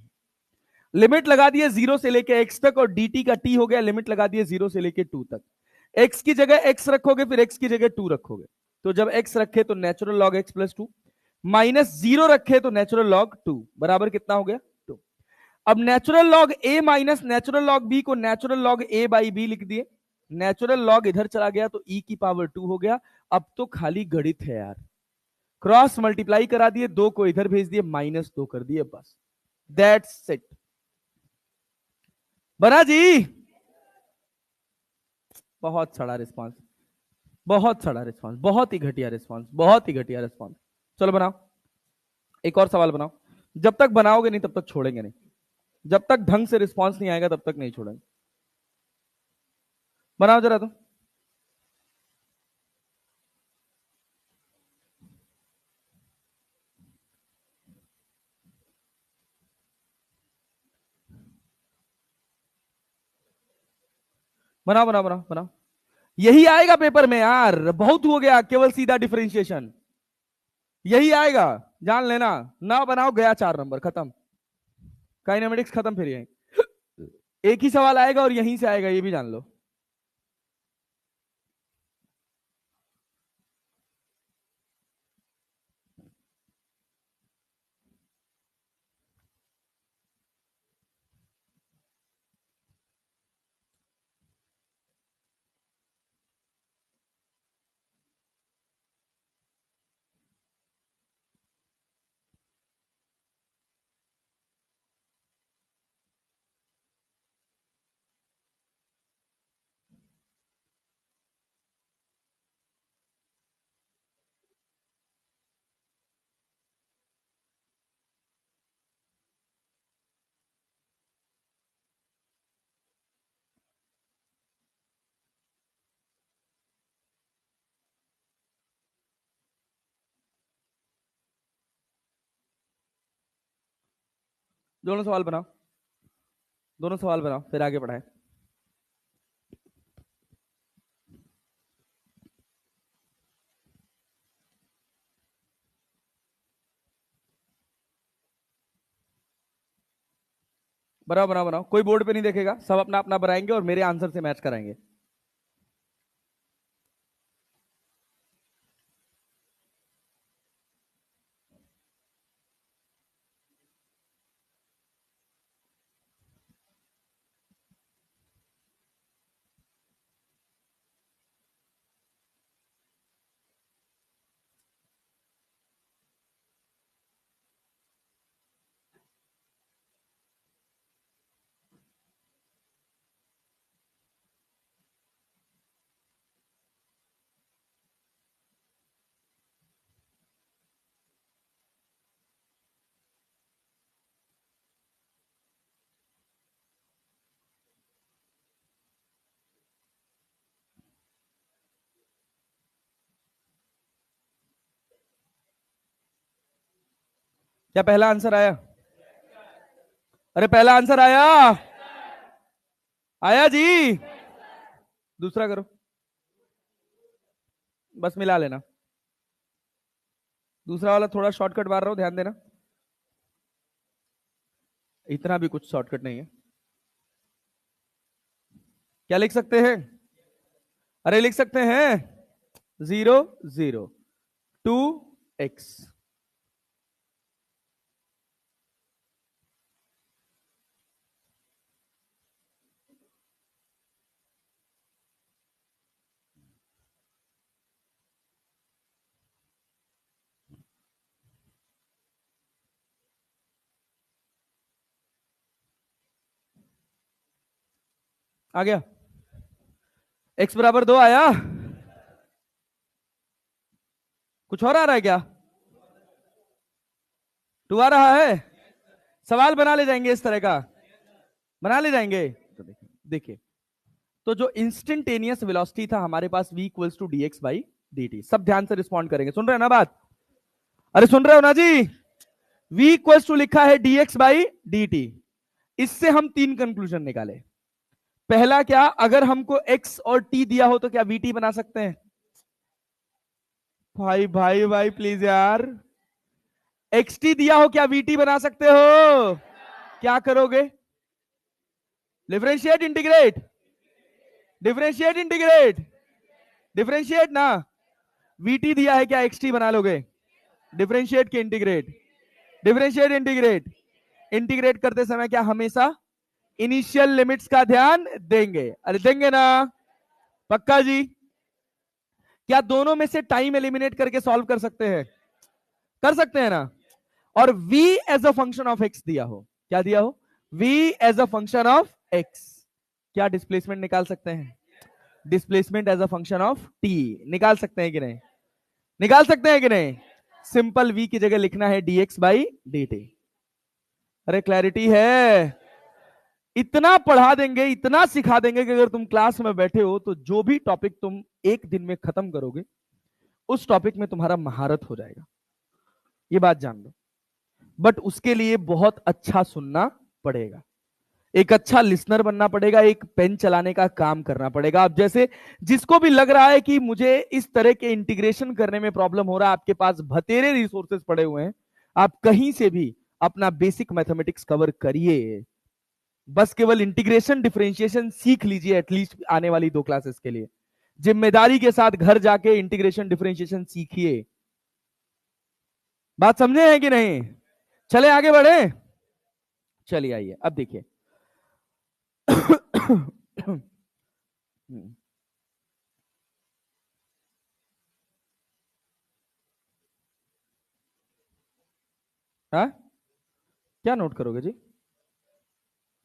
लिमिट लगा दिए 0 से लेके x तक, और dt का t हो गया, लिमिट लगा दिए 0 से लेके 2 तक। x की जगह x रखोगे, फिर x की जगह 2 रखोगे, तो जब x रखे तो नेचुरल लॉग x+2, -0 रखे तो नेचुरल लॉग 2, बराबर कितना हो गया? 2। अब natural log a minus natural log b को natural log a by b लिख दिए, नेचुरल लॉग इधर चला गया तो e की पावर 2 हो गया। अब तो खाली गणित है यार, क्रॉस मल्टीप्लाई करा दिए, 2 को इधर भेज दिए, -2 कर दिए, बस दैट्स इट। बना जी? बहुत सड़ा रिस्पॉन्स, बहुत सड़ा रिस्पॉन्स, बहुत ही घटिया रिस्पॉन्स, बहुत ही घटिया रिस्पॉन्स। चलो बनाओ, एक और सवाल बनाओ। जब तक बनाओगे नहीं तब तक छोड़ेंगे नहीं, जब तक ढंग से रिस्पॉन्स नहीं आएगा तब तक नहीं छोड़ेंगे। बनाओ जरा तुम। बनाओ बनाओ बनाओ बनाओ, यही आएगा पेपर में यार, बहुत हो गया केवल सीधा डिफरेंशिएशन, यही आएगा, जान लेना। ना बनाओ, गया 4 नंबर, खत्म, काइनेमेटिक्स खत्म, फिर यही एक ही सवाल आएगा और यहीं से आएगा, ये भी जान लो। दोनों सवाल बनाओ, दोनों सवाल बनाओ, फिर आगे बढ़ाए। बनाओ बनाओ बनाओ, कोई बोर्ड पे नहीं देखेगा, सब अपना अपना बनाएंगे और मेरे आंसर से मैच कराएंगे। क्या पहला आंसर आया? अरे पहला आंसर आया? आया जी? दूसरा करो, बस मिला लेना। दूसरा वाला थोड़ा शॉर्टकट मार रहा हूं, ध्यान देना। इतना भी कुछ शॉर्टकट नहीं है। क्या लिख सकते हैं? अरे लिख सकते हैं 0 0 2x। आ गया? x बराबर 2 आया? कुछ और आ रहा है क्या? 2 आ रहा है? सवाल बना ले जाएंगे इस तरह का, बना ले जाएंगे। तो देखिए देखिए, तो जो इंस्टेंटेनियस वेलोसिटी था हमारे पास v equals to dx by dt। सब ध्यान से रिस्पॉन्ड करेंगे, सुन रहे हैं ना बात? अरे सुन रहे हो ना जी? v इक्वल्स टू लिखा है dx बाई dt। इससे हम 3 कंक्लूजन निकाले। पहला क्या, अगर हमको x और t दिया हो तो क्या vt बना सकते हैं? भाई भाई भाई प्लीज यार, xt दिया हो क्या vt बना सकते हो? क्या करोगे? Differentiate integrate, differentiate integrate, differentiate ना। vt दिया है क्या xt बना लोगे? डिफरेंशिएट के इंटीग्रेट, डिफरेंशिएट इंटीग्रेट। इंटीग्रेट करते समय क्या हमेशा इनिशियल लिमिट्स का ध्यान देंगे? अरे देंगे ना, पक्का जी? क्या दोनों में से टाइम एलिमिनेट करके सॉल्व कर सकते हैं? कर सकते हैं ना? और v as a function of x दिया हो, क्या दिया हो? v as a function of x, क्या डिस्प्लेसमेंट निकाल सकते हैं? Displacement as a function of t निकाल सकते हैं कि नहीं? निकाल सकते हैं कि नहीं? सिंपल v की जगह लिखना है dx बाई dt। अरे क्लैरिटी है? इतना पढ़ा देंगे, इतना सिखा देंगे कि अगर तुम क्लास में बैठे हो तो जो भी टॉपिक तुम एक दिन में खत्म करोगे उस टॉपिक में तुम्हारा महारत हो जाएगा, ये बात जान लो। बट उसके लिए बहुत अच्छा सुनना पड़ेगा, एक अच्छा लिसनर बनना पड़ेगा, एक पेन चलाने का काम करना पड़ेगा। अब जैसे जिसको भी लग रहा है कि मुझे इस तरह के इंटीग्रेशन करने में प्रॉब्लम हो रहा है, आपके पास बतेरे रिसोर्सेज पड़े हुए हैं, आप कहीं से भी अपना बेसिक मैथमेटिक्स कवर करिए। बस केवल इंटीग्रेशन डिफरेंशिएशन सीख लीजिए एटलीस्ट आने वाली 2 क्लासेस के लिए। जिम्मेदारी के साथ घर जाके इंटीग्रेशन डिफरेंशिएशन सीखिए। बात समझे हैं कि नहीं? चले आगे बढ़े, चलिए आइए अब देखिए। हाँ, क्या नोट करोगे जी?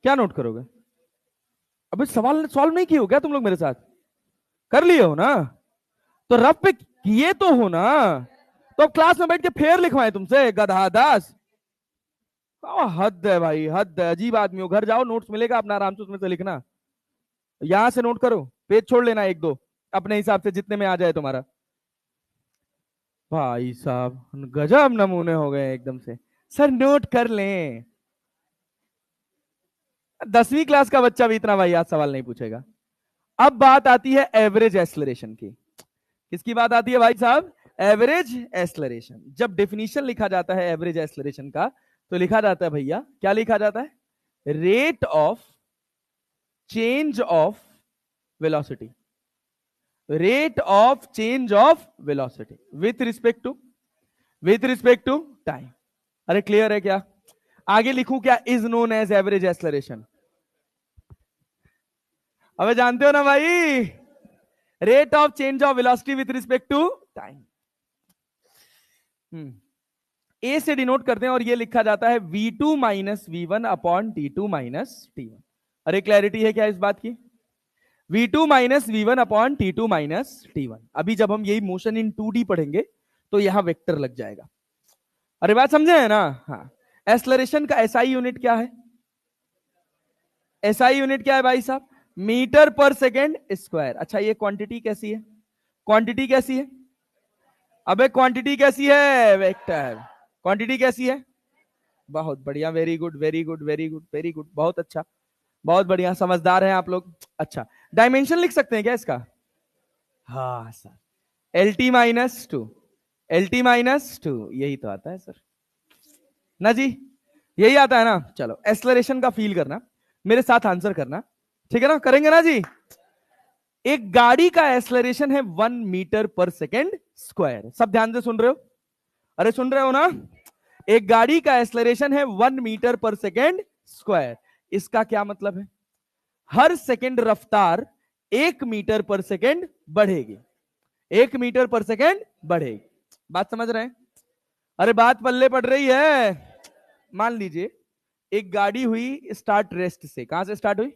क्या नोट करोगे? अबे सवाल सॉल्व नहीं किए हो क्या तुम लोग मेरे साथ? कर लिए हो ना? तो रफ पे किए तो हो ना? तो अब क्लास में बैठ के फेर लिखवाए तुमसे, गधा दास। हद है भाई, हद है, अजीब आदमी हो। घर जाओ, नोट्स मिलेगा अपना, आराम से उसमें से लिखना। यहां से नोट करो, पेज छोड़ लेना एक दो अपने हिसाब से जितने में आ जाए तुम्हारा। भाई साहब गजब नमूने हो गए एकदम से। सर नोट कर लें, 10वीं क्लास का बच्चा भी इतना वाहियात सवाल नहीं पूछेगा। अब बात आती है एवरेज एक्सलरेशन की। किसकी बात आती है भाई साहब? Average acceleration. जब डेफिनेशन लिखा जाता है एवरेज एक्सलरेशन का तो लिखा जाता है भैया, क्या लिखा जाता है? Rate of change of velocity, rate of change of velocity with respect to time. अरे क्लियर है क्या? आगे लिखूं क्या? Is known as average acceleration. अबे जानते हो ना भाई, rate of change of velocity with respect to time. A से डिनोट करते हैं और ये लिखा जाता है v2 minus v1 upon t2 minus t1। अरे क्लैरिटी है क्या इस बात की? v2 minus v1 upon t2 minus t1। अभी जब हम यही मोशन इन 2D पढ़ेंगे तो यहां वेक्टर लग जाएगा। अरे बात समझे है ना? हाँ। एक्सेलरेशन का एसआई यूनिट क्या है? एसआई यूनिट क्या है भाई साहब? मीटर पर सेकेंड स्क्वायर। अच्छा ये क्वांटिटी कैसी है? क्वांटिटी कैसी है? अबे क्वांटिटी कैसी है? वेक्टर। क्वांटिटी कैसी है? बहुत बढ़िया, very good very good very good very good, बहुत अच्छा, बहुत बढ़िया, समझदार हैं आप लोग। अच्छा डायमेंशन लिख सकते हैं क्या इसका? हाँ sir, LT minus two, LT minus two, यही तो आता है सर ना जी, यही आता है ना। चलो एक्सेलरेशन का फील करना, मेरे साथ आंसर करना, ठीक है ना? करेंगे ना जी। एक गाड़ी का एक्सेलरेशन है 1 मीटर पर सेकेंड स्क्वायर। सब ध्यान से सुन रहे हो? अरे सुन रहे हो ना? एक गाड़ी का एक्सेलरेशन है 1 मीटर पर सेकेंड स्क्वायर। इसका क्या मतलब है? हर सेकेंड रफ्तार 1 मीटर पर सेकेंड बढ़ेगी, 1 मीटर पर सेकेंड बढ़ेगी। बात समझ रहे हैं? अरे बात पल्ले पड़ रही है। मान लीजिए एक गाड़ी हुई स्टार्ट रेस्ट से, कहां से स्टार्ट हुई?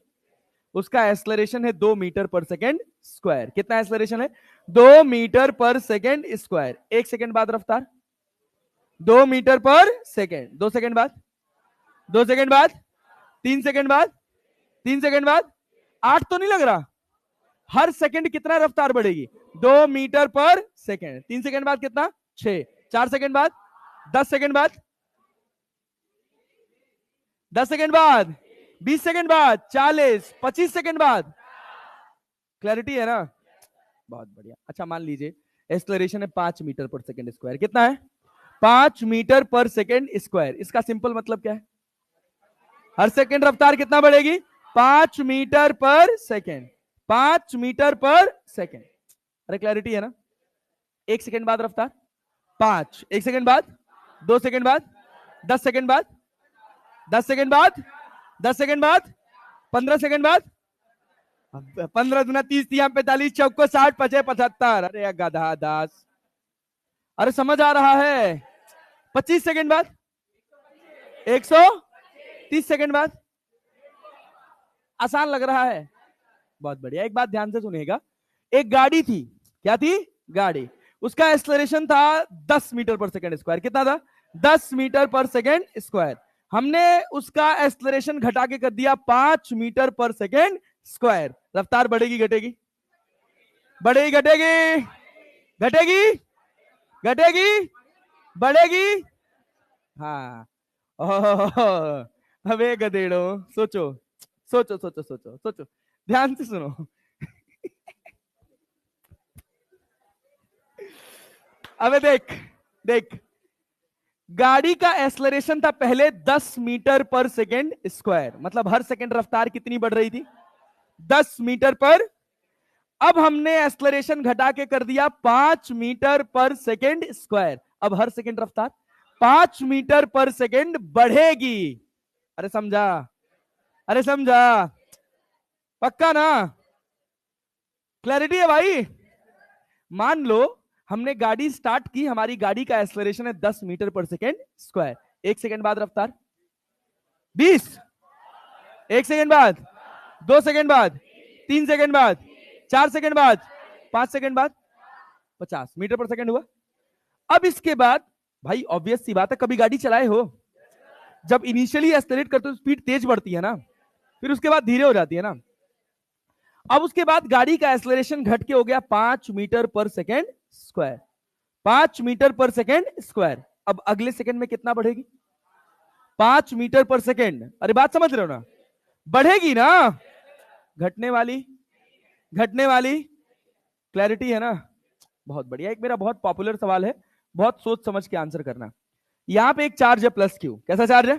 उसका एक्सेलरेशन है 2 मीटर पर सेकेंड स्क्वायर। कितना एक्सेलरेशन है? 2 मीटर पर सेकेंड स्क्वायर। 1 सेकेंड बाद रफ्तार 2 मीटर पर सेकेंड, 2 सेकेंड बाद, 2 सेकेंड बाद, 3 सेकेंड बाद, 3 सेकेंड बाद, 8 तो नहीं लग रहा? हर सेकेंड कितना रफ्तार बढ़ेगी? 2 मीटर पर सेकेंड। 3 सेकेंड बाद कितना? 6। 4 सेकेंड बाद, 10 सेकेंड बाद, 10 सेकेंड बाद, 20 सेकेंड बाद, 40, 25 सेकेंड बाद। क्लैरिटी है ना? बहुत बढ़िया। अच्छा मान लीजिए एक्सेलरेशन है 5 मीटर पर सेकेंड स्क्वायर। कितना है? 5 मीटर पर सेकेंड स्क्वायर। इसका सिंपल मतलब क्या है? हर सेकेंड रफ्तार कितना बढ़ेगी? 5 मीटर पर सेकेंड, 5 मीटर पर सेकेंड। अरे क्लैरिटी है ना? 1 सेकेंड बाद रफ्तार 5, 1 सेकेंड बाद, 2 सेकेंड बाद, 10 सेकेंड बाद, 10 सेकेंड बाद, 10 सेकेंड बाद, 15 सेकेंड बाद, 15 दूना 30, 45, चौको 60, 55, 75। अरे गधा दास, अरे समझ आ रहा है? 25 सेकेंड बाद, 130 सेकेंड बाद। आसान लग रहा है? बहुत बढ़िया। एक बात ध्यान से सुनिएगा, एक गाड़ी थी, क्या थी? गाड़ी। उसका एक्सेलरेशन था 10 मीटर पर सेकेंड स्क्वायर। कितना था? 10 मीटर पर सेकेंड स्क्वायर। हमने उसका एक्सेलरेशन घटा के कर दिया 5 मीटर पर सेकेंड स्क्वायर। रफ्तार बढ़ेगी घटेगी? बढ़ेगी घटेगी? घटेगी घटेगी बढ़ेगी? हाँ। अबे गधेड़ो, सोचो सोचो सोचो सोचो सोचो, ध्यान से सुनो। अबे देख देख, गाड़ी का एक्सेलरेशन था पहले 10 मीटर पर सेकेंड स्क्वायर, मतलब हर सेकेंड रफ्तार कितनी बढ़ रही थी? 10 मीटर पर। अब हमने एक्सेलरेशन घटा के कर दिया 5 मीटर पर सेकेंड स्क्वायर। अब हर सेकेंड रफ्तार 5 मीटर पर सेकेंड बढ़ेगी। अरे समझा? अरे समझा? पक्का ना? क्लैरिटी है भाई? मान लो हमने गाड़ी स्टार्ट की, हमारी गाड़ी का एक्सेलरेशन है 10 मीटर पर सेकेंड स्क्वायर। 1 सेकेंड बाद रफ्तार 20, 1 सेकेंड बाद, 2 सेकेंड बाद, 3 सेकेंड बाद, 4 सेकेंड बाद, 5 सेकेंड बाद, 50 मीटर पर सेकेंड हुआ। अब इसके बाद भाई ऑब्वियस सी बात है, कभी गाड़ी चलाए हो? जब इनिशियली एक्सेलरेट करते हो स्पीड तेज बढ़ती है ना, फिर उसके बाद धीरे हो जाती है ना। अब उसके बाद गाड़ी का एक्सेलरेशन घट के हो गया 5 मीटर पर सेकेंड स्क्वायर, 5 मीटर पर सेकेंड स्क्वायर। अब अगले सेकेंड में कितना बढ़ेगी? 5 मीटर पर सेकेंड। अरे बात समझ रहे हो ना? बढ़ेगी ना? घटने वाली? घटने वाली? क्लैरिटी है ना? बहुत बढ़िया। एक मेरा बहुत पॉपुलर सवाल है, बहुत सोच समझ के आंसर करना। यहां पे एक चार्ज है प्लस क्यू। कैसा चार्ज है?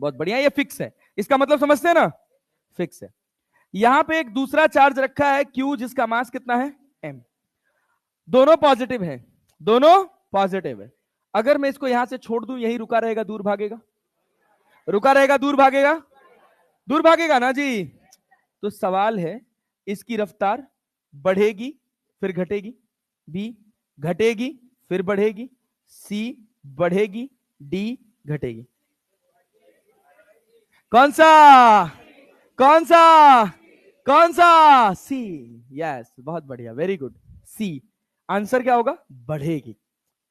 बहुत बढ़िया, ये फिक्स है, इसका मतलब समझते हैं ना, फिक्स है। यहां पे एक दूसरा चार्ज रखा है Q, जिसका मास कितना है M। दोनों पॉजिटिव है, दोनों पॉजिटिव है। अगर मैं इसको यहां से छोड़ दूं, यही रुका रहेगा, दूर भागेगा, रुका रहेगा, दूर भागेगा, दूर भागेगा ना जी। तो सवाल है, इसकी रफ्तार बढ़ेगी फिर घटेगी, B घटेगी फिर बढ़ेगी, C बढ़ेगी, D घटेगी। कौन सा, कौन सा, कौन सा? सी। यस, बहुत बढ़िया, वेरी गुड, सी। आंसर क्या होगा? बढ़ेगी,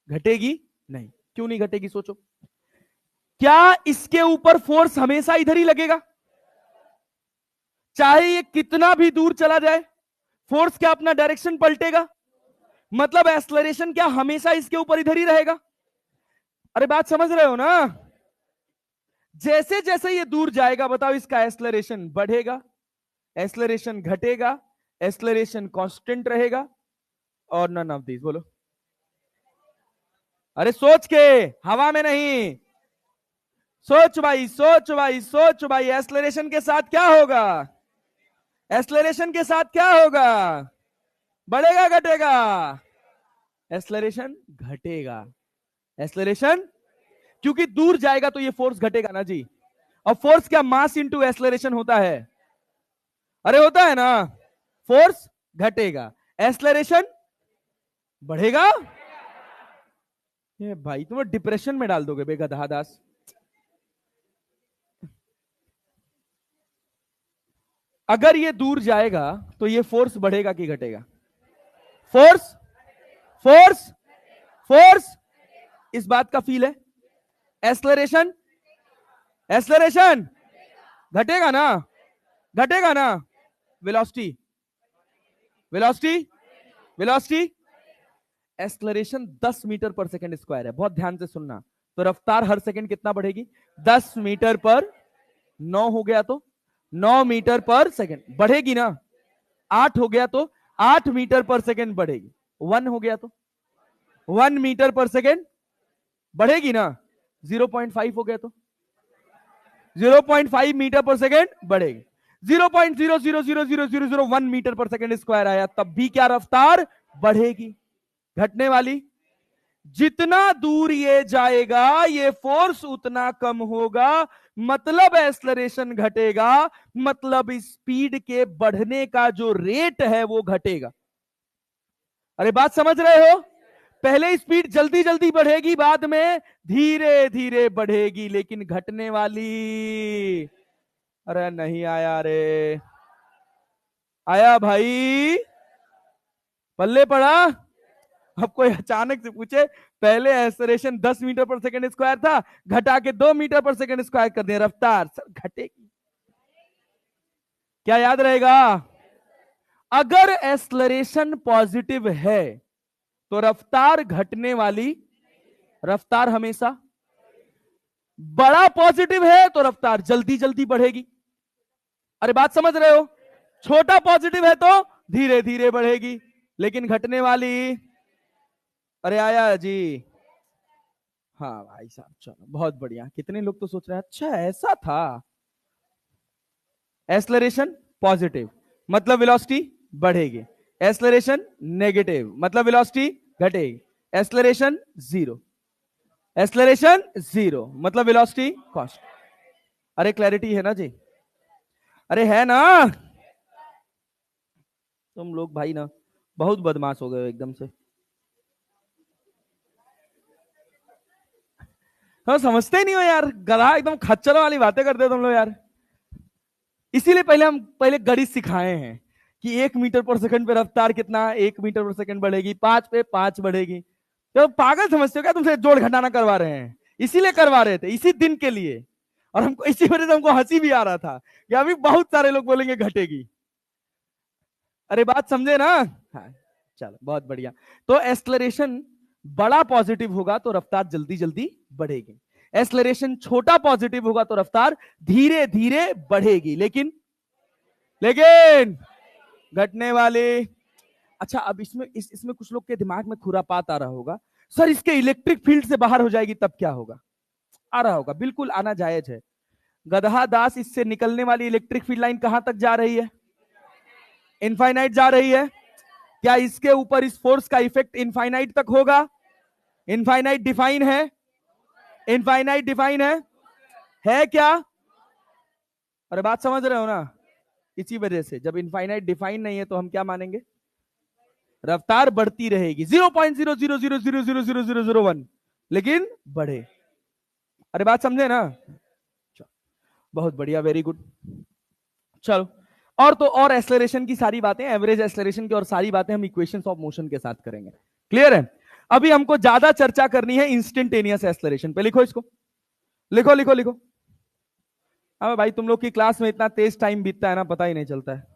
घटेगी नहीं। क्यों नहीं घटेगी? सोचो, क्या इसके ऊपर फोर्स हमेशा इधर ही लगेगा? चाहे ये कितना भी दूर चला जाए, फोर्स क्या अपना डायरेक्शन पलटेगा? मतलब एक्सलरेशन क्या हमेशा इसके ऊपर इधर ही रहेगा? अरे बात समझ रहे हो ना? जैसे जैसे ये दूर जाएगा, बताओ इसका एक्सलरेशन बढ़ेगा, एक्सलरेशन घटेगा, एक्सलरेशन कांस्टेंट रहेगा, और नन ऑफ दिस। बोलो, अरे सोच के, हवा में नहीं, सोच भाई, सोच भाई, सोच भाई, एक्सलरेशन के साथ क्या होगा? एक्सलरेशन के साथ क्या होगा? बढ़ेगा घटेगा? एक्सलरेशन घटेगा, एक्सलरेशन, क्योंकि दूर जाएगा तो ये फोर्स घटेगा ना जी। और फोर्स क्या? मास इंटू एक्सलरेशन होता है, अरे होता है ना। फोर्स घटेगा, एक्सलरेशन बढ़ेगा। ये भाई तुम्हें डिप्रेशन में डाल दोगे बेगधा दास। अगर ये दूर जाएगा तो ये फोर्स बढ़ेगा कि घटेगा? फोर्स, फोर्स, फोर्स, इस बात का फील है। एक्सलरेशन, एक्सलरेशन घटेगा ना, घटेगा ना। Velocity, velocity, velocity, acceleration 10 metre पर सेकंड स्क्वायर है, बहुत ध्यान से सुनना। तो रफ्तार हर सेकंड कितना बढ़ेगी? 10 मीटर पर 9 हो गया तो 9 मीटर पर सेकंड बढ़ेगी ना। 8 हो गया तो 8 मीटर पर सेकंड बढ़ेगी। 1 हो गया तो 1 मीटर पर सेकंड बढ़ेगी ना। 0.5 हो गया तो 0.5 मीटर पर सेकंड बढ़ेगी। 0.0000001 मीटर पर सेकंड स्क्वायर आया, तब भी क्या रफ्तार बढ़ेगी? घटने वाली। जितना दूर ये जाएगा ये फोर्स उतना कम होगा, मतलब एक्सलरेशन घटेगा, मतलब स्पीड के बढ़ने का जो रेट है वो घटेगा। अरे बात समझ रहे हो? पहले स्पीड जल्दी जल्दी बढ़ेगी, बाद में धीरे धीरे बढ़ेगी, लेकिन घटने वाली। अरे नहीं आया रे, आया भाई, पल्ले पड़ा। अब कोई अचानक से पूछे, पहले एक्सलरेशन 10 मीटर पर सेकंड स्क्वायर था, घटा के 2 मीटर पर सेकंड स्क्वायर कर दिया, रफ्तार सर घटेगी। क्या याद रहेगा? अगर एक्सलरेशन पॉजिटिव है तो रफ्तार घटने वाली, रफ्तार हमेशा। बड़ा पॉजिटिव है तो रफ्तार जल्दी जल्दी बढ़ेगी। अरे बात समझ रहे हो? छोटा पॉजिटिव है तो धीरे धीरे बढ़ेगी, लेकिन घटने वाली। अरे आया जी, हाँ भाई साहब, चलो बहुत बढ़िया। कितने लोग तो सोच रहे हैं अच्छा ऐसा था। एक्सलरेशन पॉजिटिव मतलब वेलोसिटी बढ़ेगी, एक्सलरेशन नेगेटिव मतलब वेलोसिटी घटेगी। एक्सलरेशन जीरो, एक्सलरेशन जीरो मतलब वेलोसिटी कांस्टेंट। अरे क्लैरिटी है ना जी? अरे है ना? तुम लोग भाई ना बहुत बदमाश हो गए हो एकदम से। हाँ, समझते ही नहीं हो यार, गधा एकदम खच्चरों वाली बातें करते हो तुम लोग यार। इसीलिए हम पहले गणित सिखाए हैं कि 1 मीटर पर सेकंड पे रफ्तार कितना, 1 मीटर पर सेकंड बढ़ेगी, 5 पे 5 बढ़ेगी। तो पागल समझते हो क्या? तुमसे जोड़ घटाना करवा रहे हैं, इसीलिए करवा रहे थे, इसी दिन के लिए। और हमको इसी वजह से हमको हंसी भी आ रहा था कि अभी बहुत सारे लोग बोलेंगे घटेगी। अरे बात समझे ना? हाँ, चलो बहुत बढ़िया। तो एक्सलरेशन बड़ा पॉजिटिव होगा तो रफ्तार जल्दी जल्दी बढ़ेगी, एक्सलरेशन छोटा पॉजिटिव होगा तो रफ्तार धीरे धीरे बढ़ेगी, लेकिन लेकिन घटने वाले। अच्छा, अब इसमें कुछ लोग के दिमाग में खुरापात आ रहा होगा, सर इसके इलेक्ट्रिक फील्ड से बाहर हो जाएगी तब क्या होगा? आ रहा होगा, बिल्कुल आना जायज है। गधा दास, इससे निकलने वाली इलेक्ट्रिक फील्ड लाइन कहां तक जा रही है? इनफाइनाइट जा रही है। क्या इसके ऊपर इस फोर्स का इफेक्ट इनफाइनाइट तक होगा? इनफाइनाइट डिफाइन है? इनफाइनाइट डिफाइन है क्या? अरे बात समझ रहे हो ना? इसी वजह से जब इनफाइनाइट डिफाइन नहीं है तो हम क्या मानेंगे? रफ्तार बढ़ती रहेगी 0.000000001, लेकिन बढ़े। अरे बात समझे ना? बहुत बढ़िया, वेरी गुड। चलो, और तो और एक्सेलरेशन की सारी बातें, एवरेज एक्सेलरेशन की और सारी बातें हम इक्वेशंस ऑफ मोशन के साथ करेंगे। क्लियर है? अभी हमको ज्यादा चर्चा करनी है इंस्टेंटेनियस एक्सेलरेशन पे। लिखो इसको, लिखो लिखो लिखो। अब भाई तुम लोग की क्लास में इतना तेज टाइम बीतता है ना, पता ही नहीं चलता है।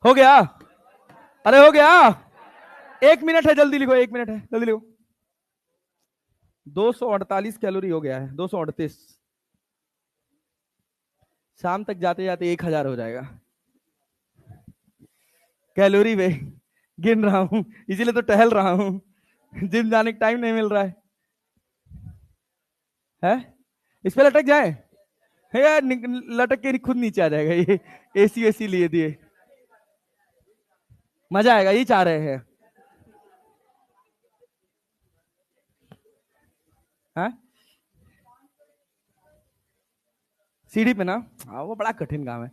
हो गया? अरे हो गया? 1 मिनट है, जल्दी लिखो, 1 मिनट है, जल्दी लिखो। 248 कैलोरी हो गया है, 238। शाम तक जाते जाते 1000 हो जाएगा कैलोरी वे। गिन रहा हूं, इसीलिए तो टहल रहा हूं। जिम जाने का टाइम नहीं मिल रहा है? इस पे लटक जाए? है यार, लटक के खुद नीचे आ जाएगा ये। एसी वेसी लिए दिए, मजा आएगा, ये चाह रहे हैं। हाँ, सीढ़ी पे ना? हाँ, वो बड़ा कठिन काम है।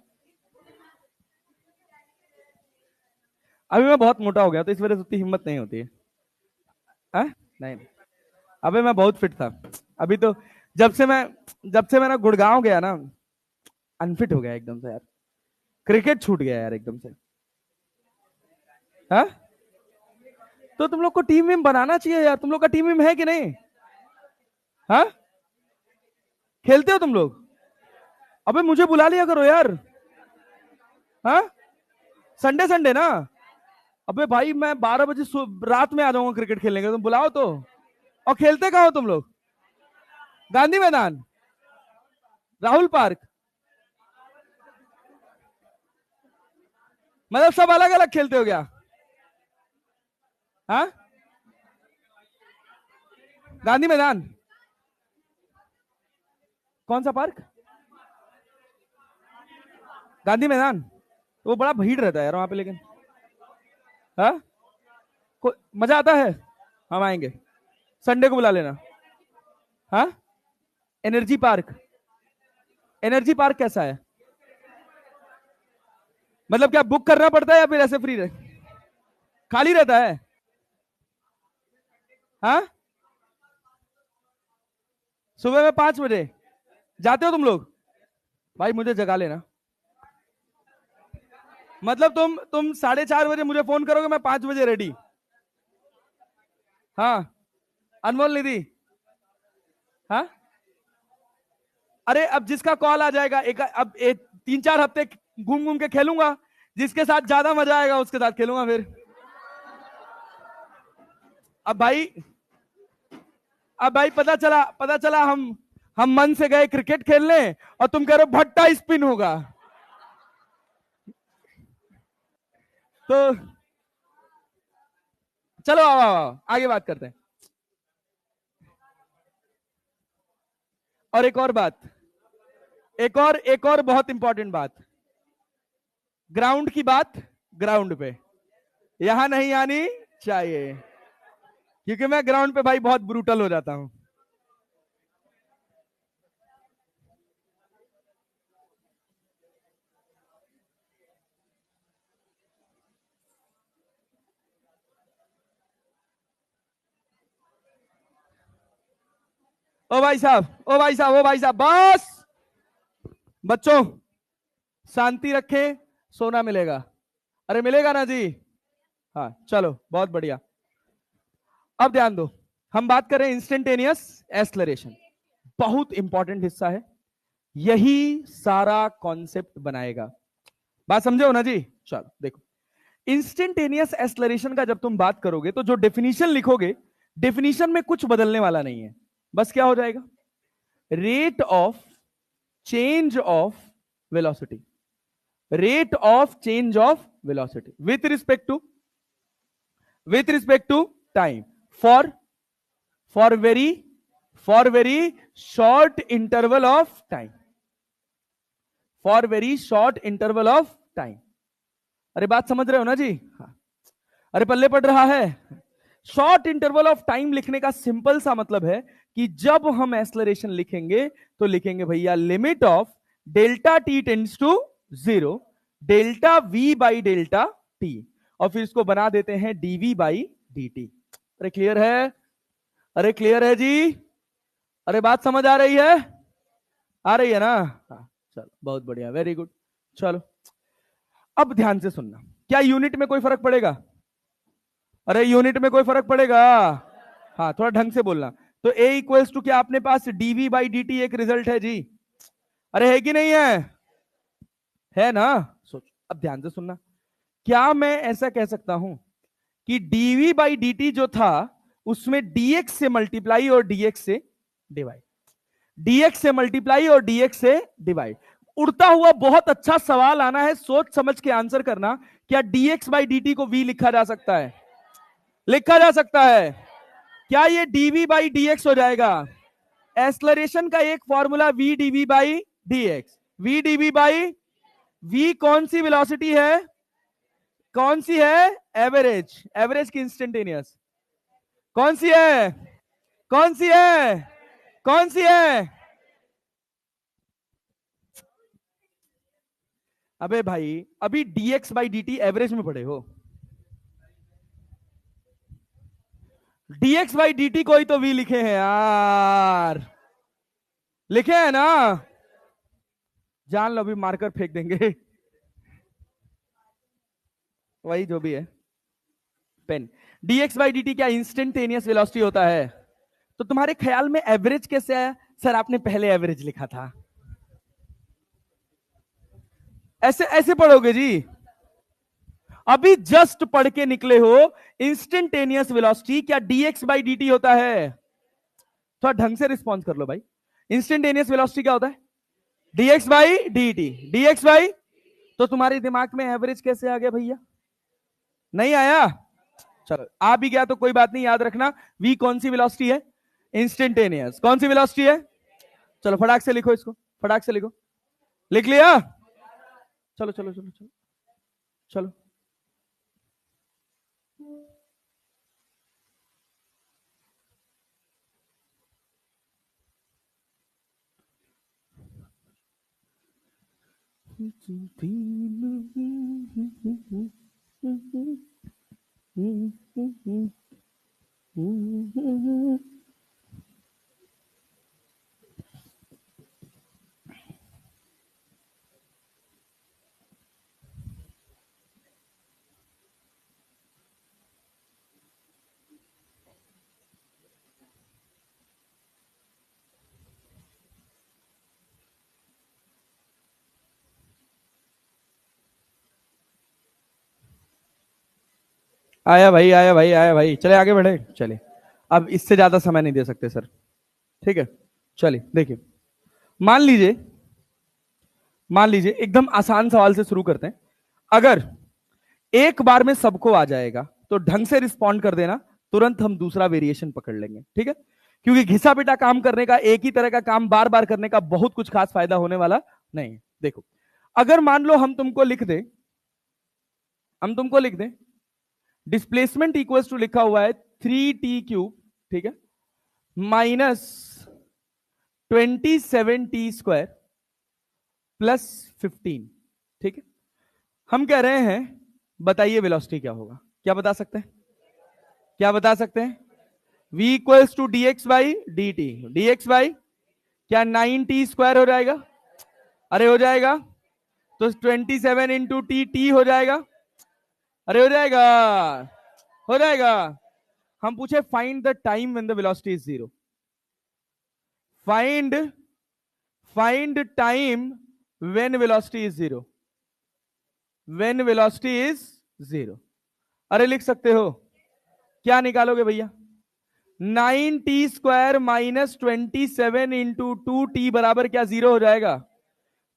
अभी मैं बहुत मोटा हो गया तो इस वजह से उतनी हिम्मत नहीं होती है। हाँ? नहीं, अबे मैं बहुत फिट था। अभी तो जब से मैं ना गुड़गांव गया ना, अनफिट हो गया एकदम से यार। क्रिकेट छूट गया यार एकदम से। हाँ? तो तुम लोग को टीम वीम बनाना चाहिए यार। तुम लोग का टीम वीम है कि नहीं? हाँ? खेलते हो तुम लोग? अबे मुझे बुला लिया करो यार। हाँ? संडे संडे ना? अबे भाई मैं 12 बजे रात में आ जाऊंगा क्रिकेट खेलने के, तुम बुलाओ तो। और खेलते कहाँ हो तुम लोग? गांधी मैदान? राहुल पार्क? मतलब सब अलग अलग खेलते हो क्या? हाँ? गांधी मैदान? कौन सा पार्क? गांधी मैदान? वो बड़ा भीड़ रहता है यार वहां पे, लेकिन हाँ, मजा आता है। हम आएंगे, संडे को बुला लेना। हाँ? Energy park? एनर्जी पार्क कैसा है? मतलब क्या बुक करना पड़ता है या फिर ऐसे फ्री रहे? खाली रहता है? हाँ? सुबह में 5 बजे जाते हो तुम लोग? भाई मुझे जगा लेना। मतलब तुम 4:30 बजे मुझे फोन करोगे, मैं 5 बजे रेडी। हाँ? अनमोल निधि? हाँ? अरे अब जिसका कॉल आ जाएगा, अब 3-4 हफ्ते घूम घूम के खेलूंगा, जिसके साथ ज्यादा मजा आएगा उसके साथ खेलूंगा फिर। अब भाई पता चला हम मन से गए क्रिकेट खेलने और तुम कह रहे हो भट्टा स्पिन होगा, तो चलो आओ आओ आओ, आगे बात करते हैं। और एक और बहुत इंपॉर्टेंट बात, ग्राउंड की बात ग्राउंड पे, यहां नहीं आनी चाहिए, क्योंकि मैं ग्राउंड पे भाई बहुत ब्रूटल हो जाता हूं। ओ भाई साहब, ओ भाई साहब, ओ भाई साहब, बस बच्चों शांति रखें, सोना मिलेगा। अरे मिलेगा ना जी? हाँ चलो, बहुत बढ़िया। अब ध्यान दो, हम बात कर रहे हैं इंस्टेंटेनियस एक्सेलरेशन, बहुत इंपॉर्टेंट हिस्सा है, यही सारा कॉन्सेप्ट बनाएगा। बात समझे हो ना जी? चलो देखो, इंस्टेंटेनियस एक्सेलरेशन का जब तुम बात करोगे तो जो डेफिनेशन लिखोगे, डेफिनेशन में कुछ बदलने वाला नहीं है। बस क्या हो जाएगा? Rate of change of velocity, rate of change of velocity with respect to time for very for very short interval of time, for very short interval of time. अरे बात समझ रहे हो ना जी? हाँ। अरे पल्ले पड़ रहा है। शॉर्ट इंटरवल ऑफ टाइम लिखने का सिंपल सा मतलब है कि जब हम एक्सलरेशन लिखेंगे तो लिखेंगे भैया limit of delta t tends to 0 delta v by delta t, और फिर इसको बना देते हैं डीवी बाई डी टी। अरे क्लियर है? अरे क्लियर है जी? अरे बात समझ आ रही है? आ रही है ना? हाँ, चलो बहुत बढ़िया, वेरी गुड। चलो अब ध्यान से सुनना, क्या यूनिट में कोई फर्क पड़ेगा? अरे यूनिट में कोई फर्क पड़ेगा? हाँ थोड़ा ढंग से बोलना। तो ए इक्वल्स टू क्या आपने पास डीवी बाई डी टी एक रिजल्ट है जी? अरे है कि नहीं है? है ना? सोच, अब ध्यान से सुनना, क्या मैं ऐसा कह सकता हूं कि डीवी बाई डी टी जो था उसमें डीएक्स से मल्टीप्लाई और डीएक्स से डिवाइड, डीएक्स से मल्टीप्लाई और डीएक्स से डिवाइड। उड़ता हुआ बहुत अच्छा सवाल आना है, सोच समझ के आंसर करना। क्या डीएक्स बाई डी को वी लिखा जा सकता है? लिखा जा सकता है। क्या ये डीवी बाई डीएक्स हो जाएगा? एक्सलरेशन का एक formula v dv by dx, v dv by v कौन सी वेलोसिटी है? कौन सी है? एवरेज, एवरेज की इंस्टेंटेनियस कौन सी है? कौन सी है? कौन सी है? अबे भाई अभी dx बाई डी एवरेज में पढ़े हो? dx बाई डी को ही तो v लिखे हैं यार, लिखे हैं ना? जान लो अभी मार्कर फेंक देंगे वही जो भी है पेन। dx बाई डी क्या इंस्टेंटेनियस वेलोसिटी होता है? तो तुम्हारे ख्याल में एवरेज कैसे आया? सर आपने पहले एवरेज लिखा था। ऐसे ऐसे पढ़ोगे जी? अभी जस्ट पढ़ के निकले हो इंस्टेंटेनियस वेलोसिटी क्या dx बाई डी होता है? थोड़ा ढंग से रिस्पॉन्स कर लो भाई। इंस्टेंटेनियस वेलोसिटी क्या होता है? dx by d t, dx by, तो तुम्हारे दिमाग में एवरेज कैसे आ गया भैया? नहीं आया? चलो आ भी गया तो कोई बात नहीं, याद रखना v कौन सी वेलोसिटी है? इंस्टेंटेनियस। कौन सी वेलोसिटी है? चलो फटाक से लिखो इसको, फटाक से लिखो। लिख लिया? चलो चलो चलो चलो चलो। आया भाई, आया भाई, आया भाई, चले आगे बढ़े, चले। अब इससे ज्यादा समय नहीं दे सकते सर, ठीक है? चलिए देखिए, मान लीजिए, मान लीजिए एकदम आसान सवाल से शुरू करते हैं। अगर एक बार में सबको आ जाएगा तो ढंग से रिस्पॉन्ड कर देना, तुरंत हम दूसरा वेरिएशन पकड़ लेंगे, ठीक है? क्योंकि घिसा पिटा काम करने का, एक ही तरह का काम बार बार करने का बहुत कुछ खास फायदा होने वाला नहीं। देखो, अगर मान लो हम तुमको लिख दें, हम तुमको लिख दें डिस्प्लेसमेंट इक्वल्स टू, लिखा हुआ है 3t³ ठीक है, माइनस 27t² प्लस 15, ठीक है? हम कह रहे हैं बताइए वेलोसिटी क्या होगा? क्या बता सकते हैं? क्या बता सकते हैं? v equals to dx by d t, dx by क्या 9t² हो जाएगा? अरे हो जाएगा। तो 27 इंटू टी हो जाएगा। अरे हो जाएगा, हो जाएगा। हम पूछे find the time when the velocity is 0। Find time when velocity is 0, when velocity is 0। अरे लिख सकते हो, क्या निकालोगे भैया? 9t² माइनस 27 इंटू 2t बराबर क्या 0 हो जाएगा?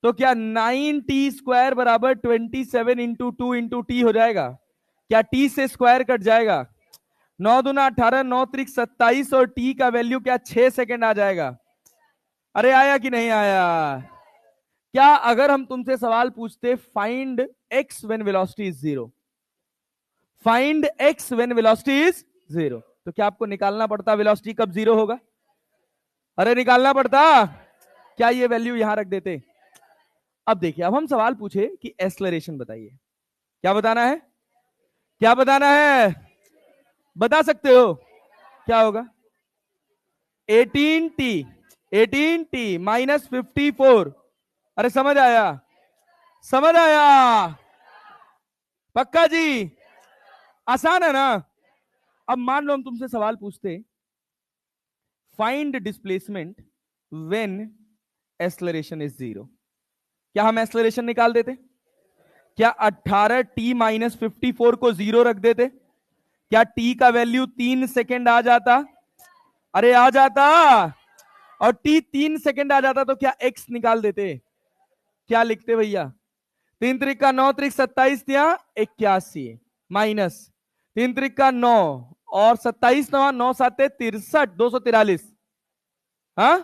तो क्या 9t² बराबर 27 इंटू 2 इंटू टी हो जाएगा? क्या t से स्क्वायर कट जाएगा? 9 दूना 18, 9 त्रिक 27 और टी का वैल्यू क्या 6 सेकंड आ जाएगा। अरे आया कि नहीं आया? क्या अगर हम तुमसे सवाल पूछते find x when velocity is zero, find x when velocity is zero, तो क्या आपको निकालना पड़ता वेलोसिटी कब जीरो होगा? अरे निकालना पड़ता। क्या ये वैल्यू यहां रख देते? अब देखिए, अब हम सवाल पूछे कि एक्सलरेशन बताइए, क्या बताना है? क्या बताना है? बता सकते हो? क्या होगा? 18t, 18t minus 54। अरे समझ आया? समझ आया? पक्का जी? आसान है ना? अब मान लो हम तुमसे सवाल पूछते find displacement when acceleration is zero, क्या हम एक्सलरेशन निकाल देते? क्या 18t माइनस 54 को जीरो रख देते? क्या t का वैल्यू 3 सेकेंड आ जाता? अरे आ जाता। और t 3 सेकेंड आ जाता तो क्या x निकाल देते? क्या लिखते भैया? 3 त्रिक का 9 त्रिक 27 दिया 81 माइनस 3 त्रिक का 9 और 27 9 7 63 243। हाँ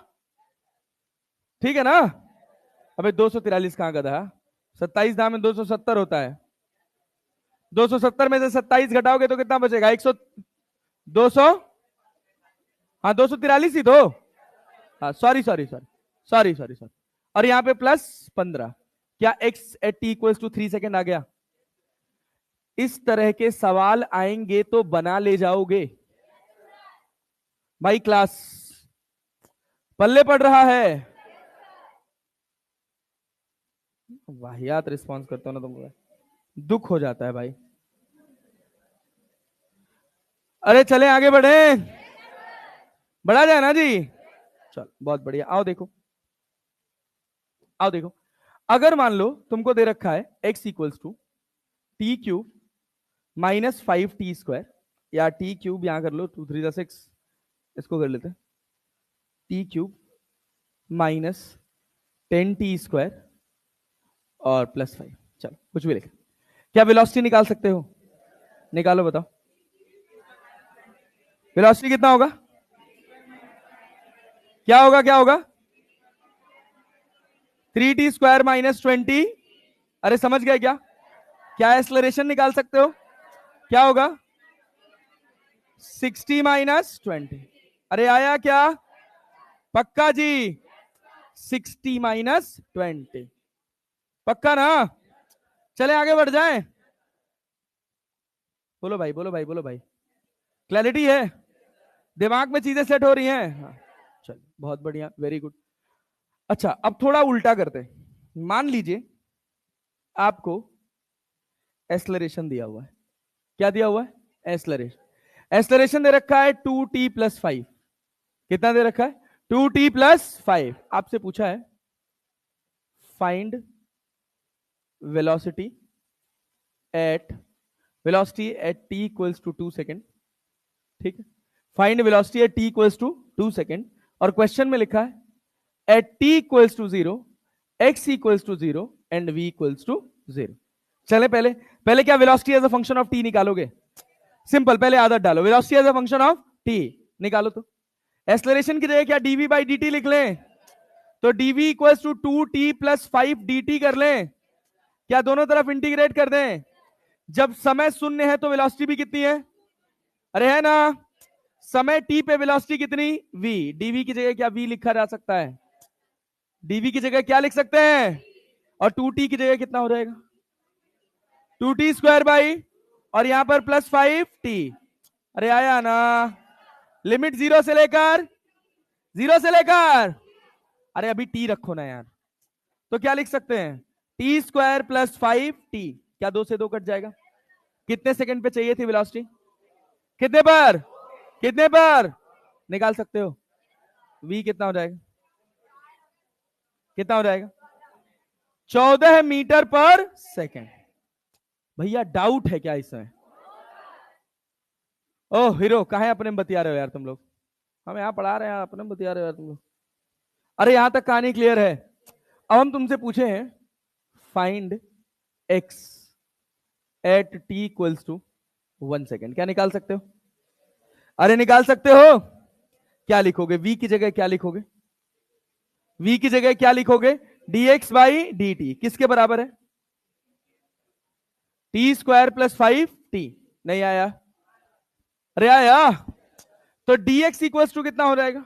ठीक है ना? अबे 243 कहां का था? 27 दाम में 270 होता है। 270 में से 27 घटाओगे तो कितना बचेगा? 100, 200, हाँ 243 ही तो। हाँ sorry sorry sorry sorry sorry sorry. और यहां पे प्लस 15। क्या x at T equal to 3 second आ गया? इस तरह के सवाल आएंगे तो बना ले जाओगे भाई? क्लास पल्ले पड़ रहा है? वाहियात रिस्पॉन्स करता हूं ना तुमको, दुख हो जाता है भाई। अरे चले आगे बढ़े, बढ़ा जाए ना जी? चल बहुत बढ़िया। आओ देखो, आओ देखो, अगर मान लो तुमको दे रखा है x equals to t cube minus 5t² या टी क्यूब यहां कर लो 2 3 6, इसको कर लेते हैं टी क्यूब माइनस 10t² और प्लस 5। चलो कुछ भी लिखे। क्या वेलोसिटी निकाल सकते हो? निकालो बताओ। वेलोसिटी कितना होगा? क्या होगा? क्या होगा? 3t² minus 20। अरे समझ गए क्या? क्या एक्सलरेशन निकाल सकते हो? क्या होगा? 60 माइनस 20। अरे आया क्या? पक्का जी? 60 माइनस 20 पक्का ना? चले आगे बढ़ जाएं। बोलो भाई, बोलो भाई, बोलो भाई। क्लैरिटी है? दिमाग में चीजें सेट हो रही हैं? हाँ चलो बहुत बढ़िया, वेरी गुड। अच्छा अब थोड़ा उल्टा करते हैं। मान लीजिए आपको एक्सलरेशन दिया हुआ है। क्या दिया हुआ है? एक्सलरेशन। एक्सलरेशन दे रखा है 2t प्लस 5। कितना दे रखा है? 2t plus 5। आपसे पूछा है find velocity at t equals to 2 second. ठीक है, find velocity at t equals to 2 second. और क्वेश्चन में लिखा है at t equals to 0, x equals to 0 and v equals to 0। चले पहले पहले क्या velocity as a function of t निकालोगे? सिंपल, पहले आदत डालो, velocity as a function of t निकालो। तो एक्सलरेशन की जगह क्या dv बाई dt लिख लें? तो dv equals to 2t plus 5 dt कर लें। क्या दोनों तरफ इंटीग्रेट कर दें? जब समय शून्य है तो वेलोसिटी भी कितनी है? अरे है ना? समय t पे वेलोसिटी कितनी? v। dv की जगह क्या v लिखा जा सकता है? dv की जगह क्या लिख सकते हैं? और 2t की जगह कितना हो जाएगा? 2t² बाई, और यहां पर प्लस 5t। अरे आया ना? लिमिट जीरो से लेकर, अरे अभी t रखो ना यार। तो क्या लिख सकते हैं? t² plus 5t। क्या 2 से 2 कट जाएगा? कितने सेकंड पे चाहिए थी वेलोसिटी? कितने पर? कितने पर? निकाल सकते हो? v कितना हो जाएगा? कितना हो जाएगा? 14 मीटर पर सेकेंड। भैया डाउट है क्या इसमें? ओह हीरो कहां है? अपने में बतिया रहे हो यार तुम लोग। हम यहां पढ़ा रहे हैं, अपने में बतिया रहे हो यार तुम लोग। अरे यहां तक कहानी क्लियर है? अब हम तुमसे पूछे हैं find x at t equals to 1 second. क्या निकाल सकते हो? अरे निकाल सकते हो। क्या लिखोगे? v की जगह क्या लिखोगे? v की जगह क्या लिखोगे? dx बाई dt किसके बराबर है? T square plus 5t। नहीं आया? अरे आया। तो dx इक्वल्स टू कितना हो जाएगा?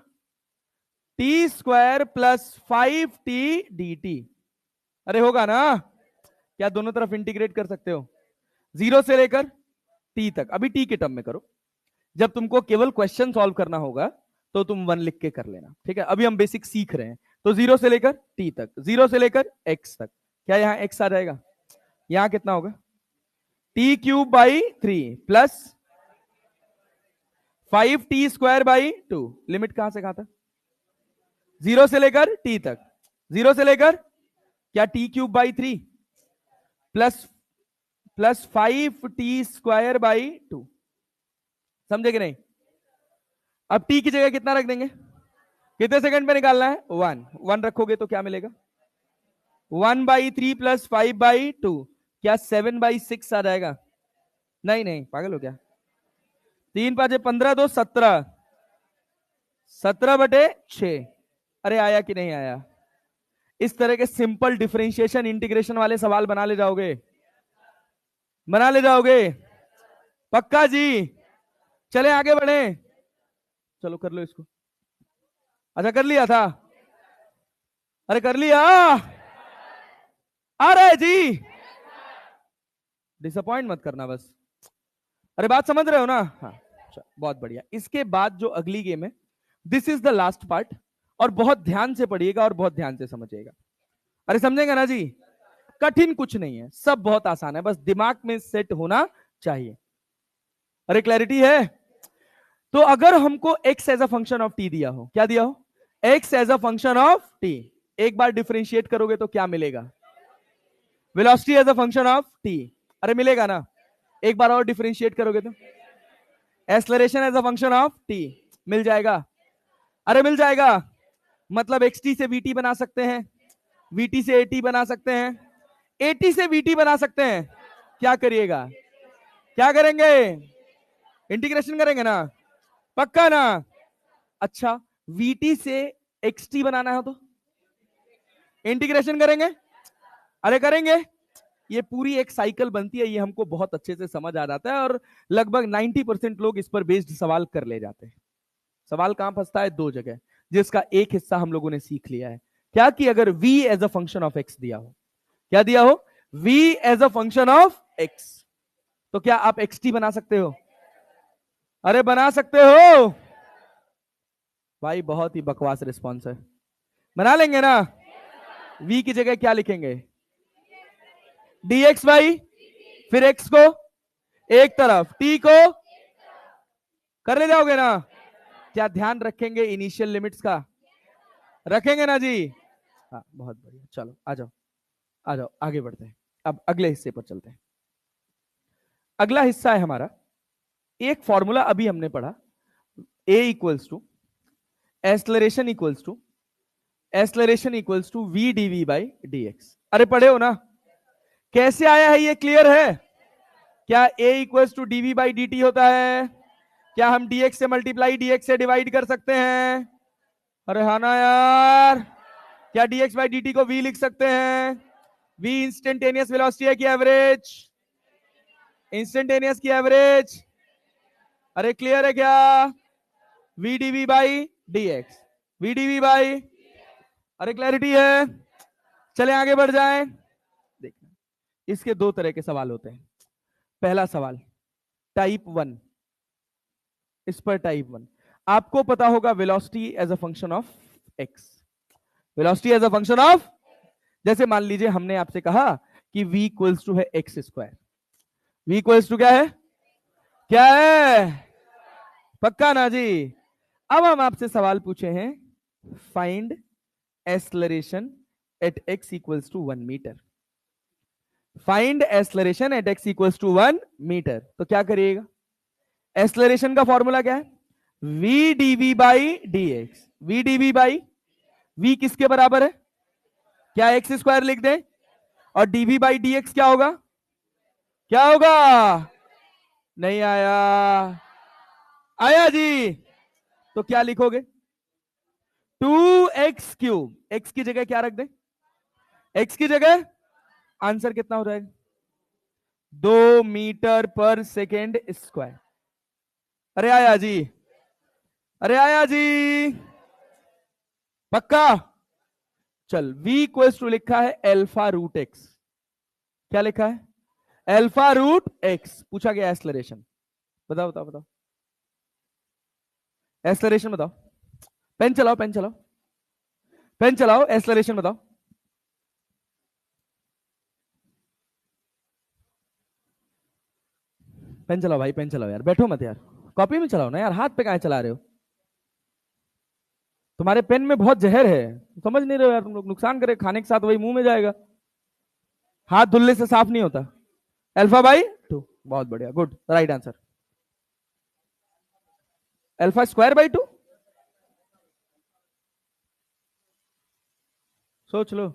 T square plus 5t dt। अरे होगा ना? क्या दोनों तरफ इंटीग्रेट कर सकते हो? 0 से लेकर t तक। अभी t के टर्म में करो। जब तुमको केवल क्वेश्चन सॉल्व करना होगा तो तुम 1 लिख के कर लेना, ठीक है? अभी हम बेसिक सीख रहे हैं। तो 0 से लेकर t तक, 0 से लेकर x तक। क्या यहां x आ जाएगा? यहां कितना होगा? T cube by 3 plus 5t square by 2। Limit कहां से कहां तक? 0 से लेकर t तक। 0 से लेकर क्या T cube by 3 plus 5t square by 2। समझे कि नहीं? अब t की जगह कितना रख देंगे? कितने सेकंड पे निकालना है? 1 रखोगे तो क्या मिलेगा? 1/3 प्लस 5/2। क्या 7/6 आ जाएगा? नहीं नहीं, पागल हो क्या? 3×5 = 15, 2 17, 17/6। अरे आया कि नहीं आया? इस तरह के सिंपल डिफरेंशिएशन इंटीग्रेशन वाले सवाल बना ले जाओगे? बना ले जाओगे? पक्का जी? चले आगे बढ़े। चलो कर लो इसको। अच्छा कर लिया था? अरे कर लिया? आ रहा है जी? डिसअपॉइंट मत करना बस। अरे बात समझ रहे हो ना? हाँ, बहुत बढ़िया। इसके बाद जो अगली गेम है, this is the last part, और बहुत ध्यान से पढ़िएगा और बहुत ध्यान से समझिएगा। अरे समझेंगे ना जी? कठिन कुछ नहीं है, सब बहुत आसान है, बस दिमाग में सेट होना चाहिए। अरे क्लैरिटी है? तो अगर हमको x as a function of t दिया हो, क्या दिया हो? x as a function of t। एक बार डिफरेंशिएट करोगे तो क्या मिलेगा? Velocity as a function of t। अरे मिलेगा ना? एक बार और डिफरेंशिएट करोगे तो acceleration as a function of t। मिल जाएगा? अरे मिल जाएगा। मतलब xt से vt बना सकते हैं, vt से at बना सकते हैं, at से vt बना सकते हैं। क्या करिएगा? क्या करेंगे? इंटीग्रेशन करेंगे ना? पक्का ना? अच्छा, vt से xt बनाना है तो इंटीग्रेशन करेंगे? अरे करेंगे। ये पूरी एक साइकिल बनती है, ये हमको बहुत अच्छे से समझ आ जाता है, और लगभग 90% लोग इस पर बेस्ड सवाल कर ले जाते हैं। सवाल कहां फंसता है? दो जगह, जिसका एक हिस्सा हम लोगों ने सीख लिया है। क्या कि अगर v as a function of x दिया हो, क्या दिया हो? v as a function of x, तो क्या आप xt बना सकते हो? अरे बना सकते हो भाई। बहुत ही बकवास रिस्पॉन्स है। बना लेंगे ना? v की जगह क्या लिखेंगे? dx बाई, फिर x को एक तरफ, t को कर ले जाओगे ना? क्या ध्यान रखेंगे इनिशियल लिमिट्स का? रखेंगे ना जी? हाँ बहुत बढ़िया। चलो आ जाओ, आ जाओ, आगे बढ़ते हैं। अब अगले हिस्से पर चलते हैं। अगला हिस्सा है हमारा, एक फॉर्मूला अभी हमने पढ़ा, a equals to acceleration equals to v dv by dx। अरे पढ़े हो ना? कैसे आया है ये क्लियर है? क्या a equals to dv by dt होता है? क्या हम dx से मल्टीप्लाई dx से डिवाइड कर सकते हैं? अरे हाँ ना यार? क्या dx बाई dt को v लिख सकते हैं? v इंस्टेंटेनियस वेलोसिटी है कि एवरेज? इंस्टेंटेनियस की एवरेज। अरे क्लियर है क्या? v dv by dx, v dv by, अरे क्लैरिटी है? चले आगे बढ़ जाएं। देखना, इसके दो तरह के सवाल होते हैं। पहला सवाल टाइप 1, इस पर टाइप 1 आपको पता होगा velocity as a function of x। Velocity as a function of, जैसे मान लीजिए हमने आपसे कहा कि v इक्वल्स टू है x square. v equals to क्या है? क्या है? पक्का ना जी? अब हम आपसे सवाल पूछे हैं, find acceleration at x equals to 1 metre. Find acceleration at x equals to 1 metre. तो क्या करिएगा? एक्सेलरेशन का फॉर्मूला क्या है? v dv by dx। v dv by, v किसके बराबर है? क्या एक्स स्क्वायर लिख दें? और dv बाई dx क्या होगा? क्या होगा? नहीं आया? आया जी। तो क्या लिखोगे? 2x³ x की जगह क्या रख दें? x की जगह आंसर कितना हो जाएगा? 2 मीटर पर सेकेंड स्क्वायर। अरे आया जी, अरे आया जी, पक्का। चल v इक्वल्स टू लिखा है अल्फा रूट एक्स। क्या लिखा है? Alpha root x. पूछा गया एक्सलरेशन। बताओ बताओ बताओ, एक्सलरेशन बताओ। पेन चलाओ, पेन चलाओ, पेन चलाओ, एक्सलरेशन बताओ। पेन चलाओ भाई, पेन चलाओ यार, बैठो मत यार, कॉपी में चलाओ ना यार, हाथ पे कहां चला रहे हो? तुम्हारे पेन में बहुत जहर है, समझ नहीं रहे हो यार तुम लोग। नुकसान करे खाने के साथ, वही मुंह में जाएगा। हाथ धुलने से साफ नहीं होता। अल्फा/2। बहुत बढ़िया, गुड, राइट आंसर। अल्फा² / 2। सोच लो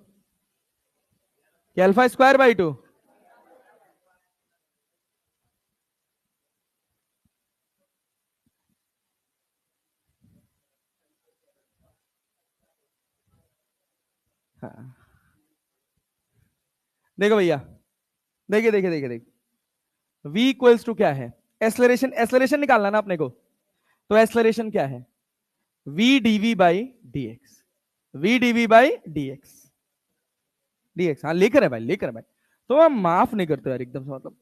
कि अल्फा² / 2। हाँ। देखो भैया, देखिए देखिए देखिए देखिए, v इक्वल्स टू क्या है? एक्सलरेशन, एक्सलरेशन निकालना ना अपने को। तो एक्सलरेशन क्या है? v dv/dx। v dv/dx। dx, हाँ लिख रहे भाई, लिख रहे भाई। तो हम माफ नहीं करते यार एकदम से, मतलब।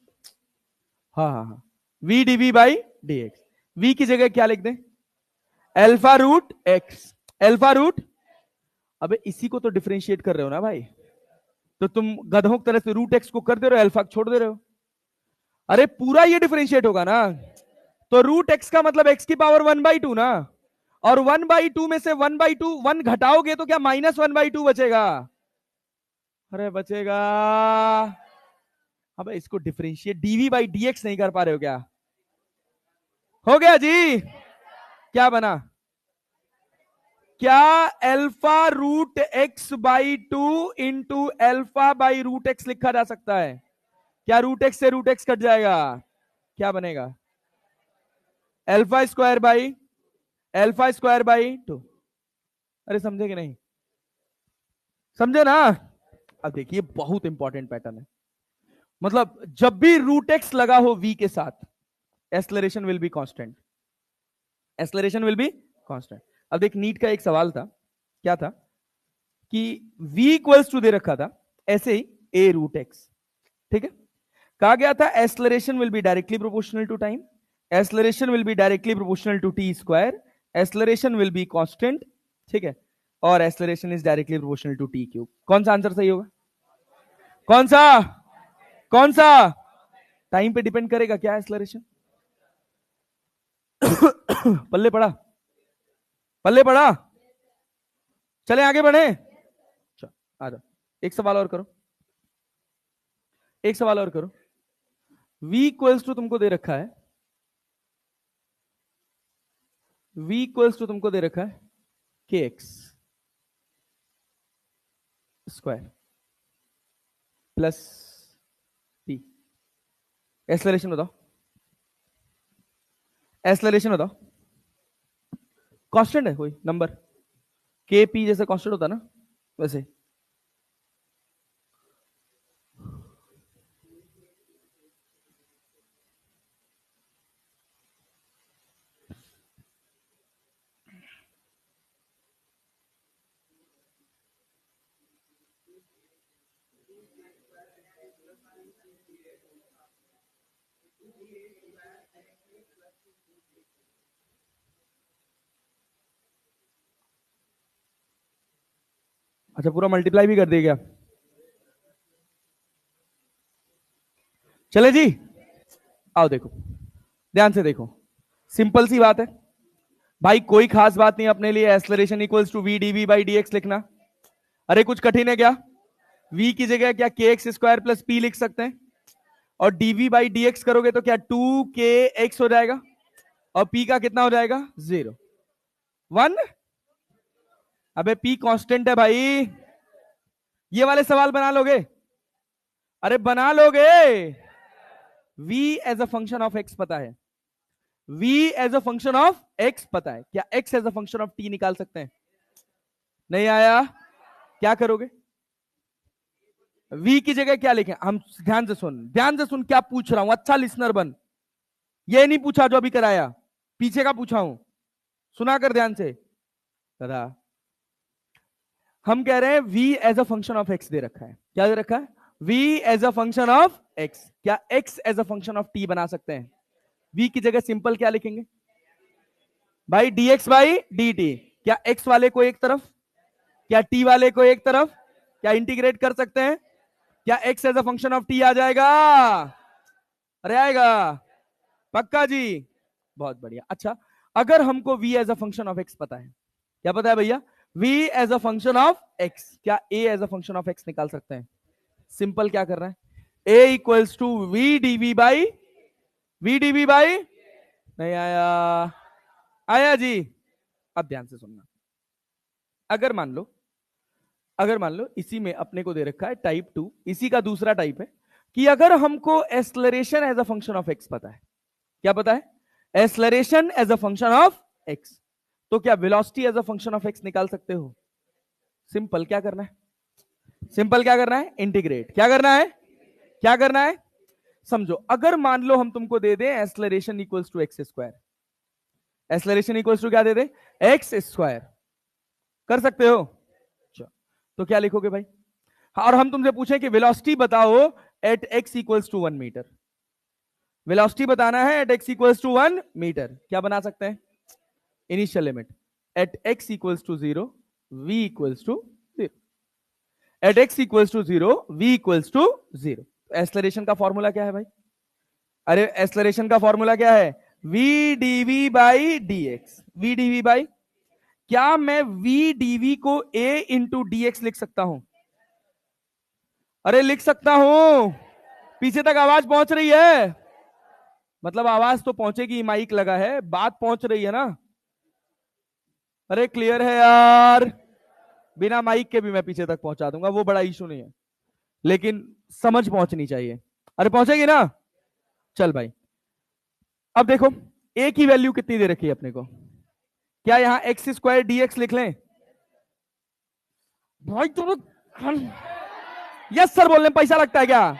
हाँ हाँ हाँ, v dv/dx। v की जगह क्या लिख दें? Alpha root x. Alpha root, अबे इसी को तो डिफरेंशिएट कर रहे हो ना भाई। तो तुम गधों की तरह से रूट एक्स को कर दे रहे हो, अल्फा छोड़ दे रहे हो। अरे पूरा ये डिफरेंशिएट होगा ना। तो रूट एक्स का मतलब x⁻1/2 ना। और 1/2 में से 1/2 1 घटाओगे तो क्या -1/2 बचेगा? अरे बचेगा। अब इसको डिफरेंशिएट dv/dx नहीं कर पा रहे हो क्या? हो गया जी। क्या बना? क्या α√x/2 इंटू α/√x लिखा जा सकता है? क्या रूट एक्स से रूट एक्स कट जाएगा? क्या बनेगा? α² / 2। अरे समझे कि नहीं? समझे ना? अब देखिए, बहुत इंपॉर्टेंट पैटर्न है। मतलब जब भी रूट एक्स लगा हो v के साथ, acceleration will be constant. Acceleration will be constant. अब देख, नीट का एक सवाल था, क्या था कि v इक्वल्स टू दे रखा था ऐसे ही a√x। ठीक है, कहा गया था acceleration will be directly proportional to time, acceleration will be directly proportional to T square, acceleration will be constant. ठीक है, और acceleration is directly proportional to T. कौन सा आंसर सही होगा? कौन सा? कौन सा? टाइम पे डिपेंड करेगा क्या एक्सलरेशन? पल्ले पड़ा, पल्ले पड़ा। चले आगे बढ़े। चलो आ जाओ, एक सवाल और करो, एक सवाल और करो। v इक्वल्स टू तुमको दे रखा है, v इक्वल्स टू तुमको दे रखा है kx² प्लस p। एक्सलरेशन बताओ, एक्सलरेशन बताओ। कांस्टेंट है कोई नंबर, के पी जैसे कांस्टेंट होता ना, वैसे। अच्छा, पूरा मल्टीप्लाई भी कर दिया क्या? चले जी, आओ देखो, ध्यान से देखो, सिंपल सी बात है भाई, कोई खास बात नहीं अपने लिए। Acceleration equals to v dv/dx लिखना। अरे कुछ कठिन है क्या? v की जगह क्या kx² प्लस p लिख सकते हैं, और dv/dx करोगे तो क्या 2kx हो जाएगा, और p का कितना हो जाएगा? 0 1। अबे p कांस्टेंट है भाई। ये वाले सवाल बना लोगे? अरे बना लोगे। v as a function of x पता है, v as a function of x पता है, क्या x as a function of t निकाल सकते हैं? नहीं आया? क्या करोगे? v की जगह क्या लिखें हम? ध्यान से सुन क्या पूछ रहा हूं, अच्छा लिसनर बन। ये नहीं पूछा जो अभी कराया, पीछे का पूछा हूं, सुना कर ध्यान से दादा। हम कह रहे हैं v as a function of x दे रखा है, क्या दे रखा है? v as a function of x, क्या x as a function of t बना सकते हैं? v की जगह सिंपल क्या लिखेंगे भाई? dx by dt। क्या x वाले को एक तरफ, क्या t वाले को एक तरफ, क्या इंटीग्रेट कर सकते हैं? क्या x as a function of t आ जाएगा? अरे आएगा पक्का जी, बहुत बढ़िया। अच्छा, अगर हमको v as a function of x पता है, क्या पता है भैया? v as a function of x, क्या a as a function of x निकाल सकते हैं? सिंपल क्या कर रहा है? a equals to v dv by नहीं आया? आया जी। अब ध्यान से सुनना, अगर मान लो इसी में अपने को दे रखा है टाइप 2, इसी का दूसरा टाइप है कि अगर हमको acceleration as a function of x पता है, क्या पता है? Acceleration as a function of x, तो क्या velocity as a function of x निकाल सकते हो? सिंपल क्या करना है? इंटीग्रेट। क्या करना है? समझो, अगर मान लो हम तुमको दे दें acceleration equals to x square, acceleration equals to क्या दे दे? एक्स स्क्वायर, कर सकते हो? तो क्या लिखोगे भाई? और हम तुमसे पूछें कि वेलोसिटी बताओ at x equals to 1 metre, velocity बताना है at x equals to 1 metre, क्या बना सकते हैं? Initial limit at x equals to 0 v equals to 0, at x equals to 0 v equals to 0। Acceleration का फॉर्मूला क्या है भाई? अरे एक्सलरेशन का फॉर्मूला क्या है? v dv by dx। v dv by, क्या मैं v dv को a इंटू dx लिख सकता हूं? अरे लिख सकता हूं। पीछे तक आवाज पहुंच रही है? मतलब आवाज तो पहुंचेगी, माइक लगा है, बात पहुंच रही है ना? अरे क्लियर है यार? बिना माइक के भी मैं पीछे तक पहुंचा दूंगा, वो बड़ा इशू नहीं है, लेकिन समझ पहुंचनी चाहिए। अरे पहुंचेगी ना? चल भाई, अब देखो a की वैल्यू कितनी दे रखी है अपने को? क्या यहां एक्स स्क्वायर dx लिख लें? भाई तुम यस सर बोलने में पैसा लगता है क्या?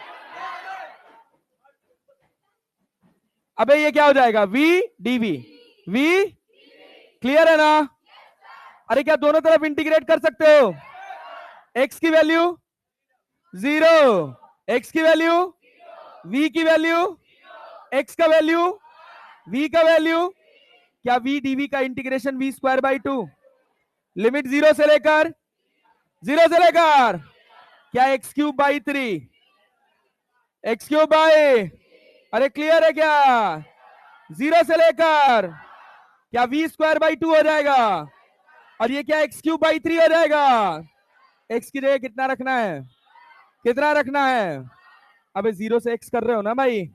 अबे ये क्या हो जाएगा? v dv, v क्लियर है ना? अरे क्या दोनों तरफ इंटीग्रेट कर सकते हो? x की वैल्यू 0, x की वैल्यू, v की वैल्यू, x का वैल्यू, v का वैल्यू, क्या v dv का integration v square by 2, limit 0 से लेकर क्या x cube by 3, x cube by, अरे क्लियर है क्या? 0 से लेकर क्या v स्क्वायर बाई 2 हो जाएगा, और ये क्या एक्स क्यूब बाई 3 हो जाएगा। x की जगह कितना रखना है? अबे 0 से x कर रहे हो ना भाई?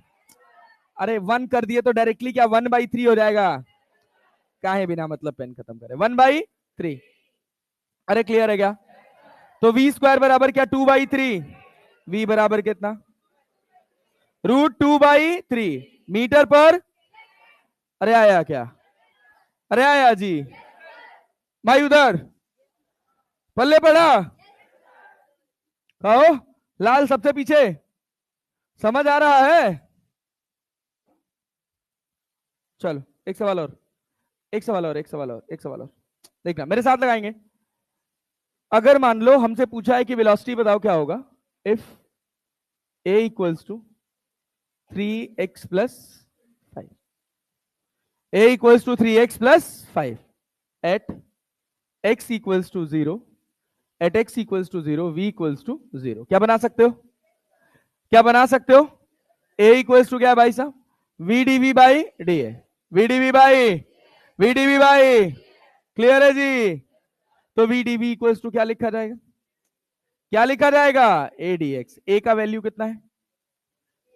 अरे 1 कर दिए तो डायरेक्टली क्या 1/3 हो जाएगा? काहे बिना मतलब पेन खत्म करे, 1/3। अरे क्लियर है क्या? तो v स्क्वायर बराबर क्या 2/3, v बराबर कितना? √2/3 मीटर पर। अरे आया क्या? अरे आया जी भाई, उधर पल्ले पड़ा कहो, लाल सबसे पीछे, समझ आ रहा है? चलो एक सवाल और, देखना मेरे साथ लगाएंगे। अगर मान लो हमसे पूछा है कि वेलोसिटी बताओ क्या होगा if a equals to 3x plus 5, a equals to 3x plus 5 at x equals to 0, at x equals to 0 v equals to 0, क्या बना सकते हो? a इक्वल्स टू क्या भाई साहब? v dv by dA, v dv by clear है जी? तो v dv equals to क्या लिखा जाएगा? a dx, a का वैल्यू कितना है?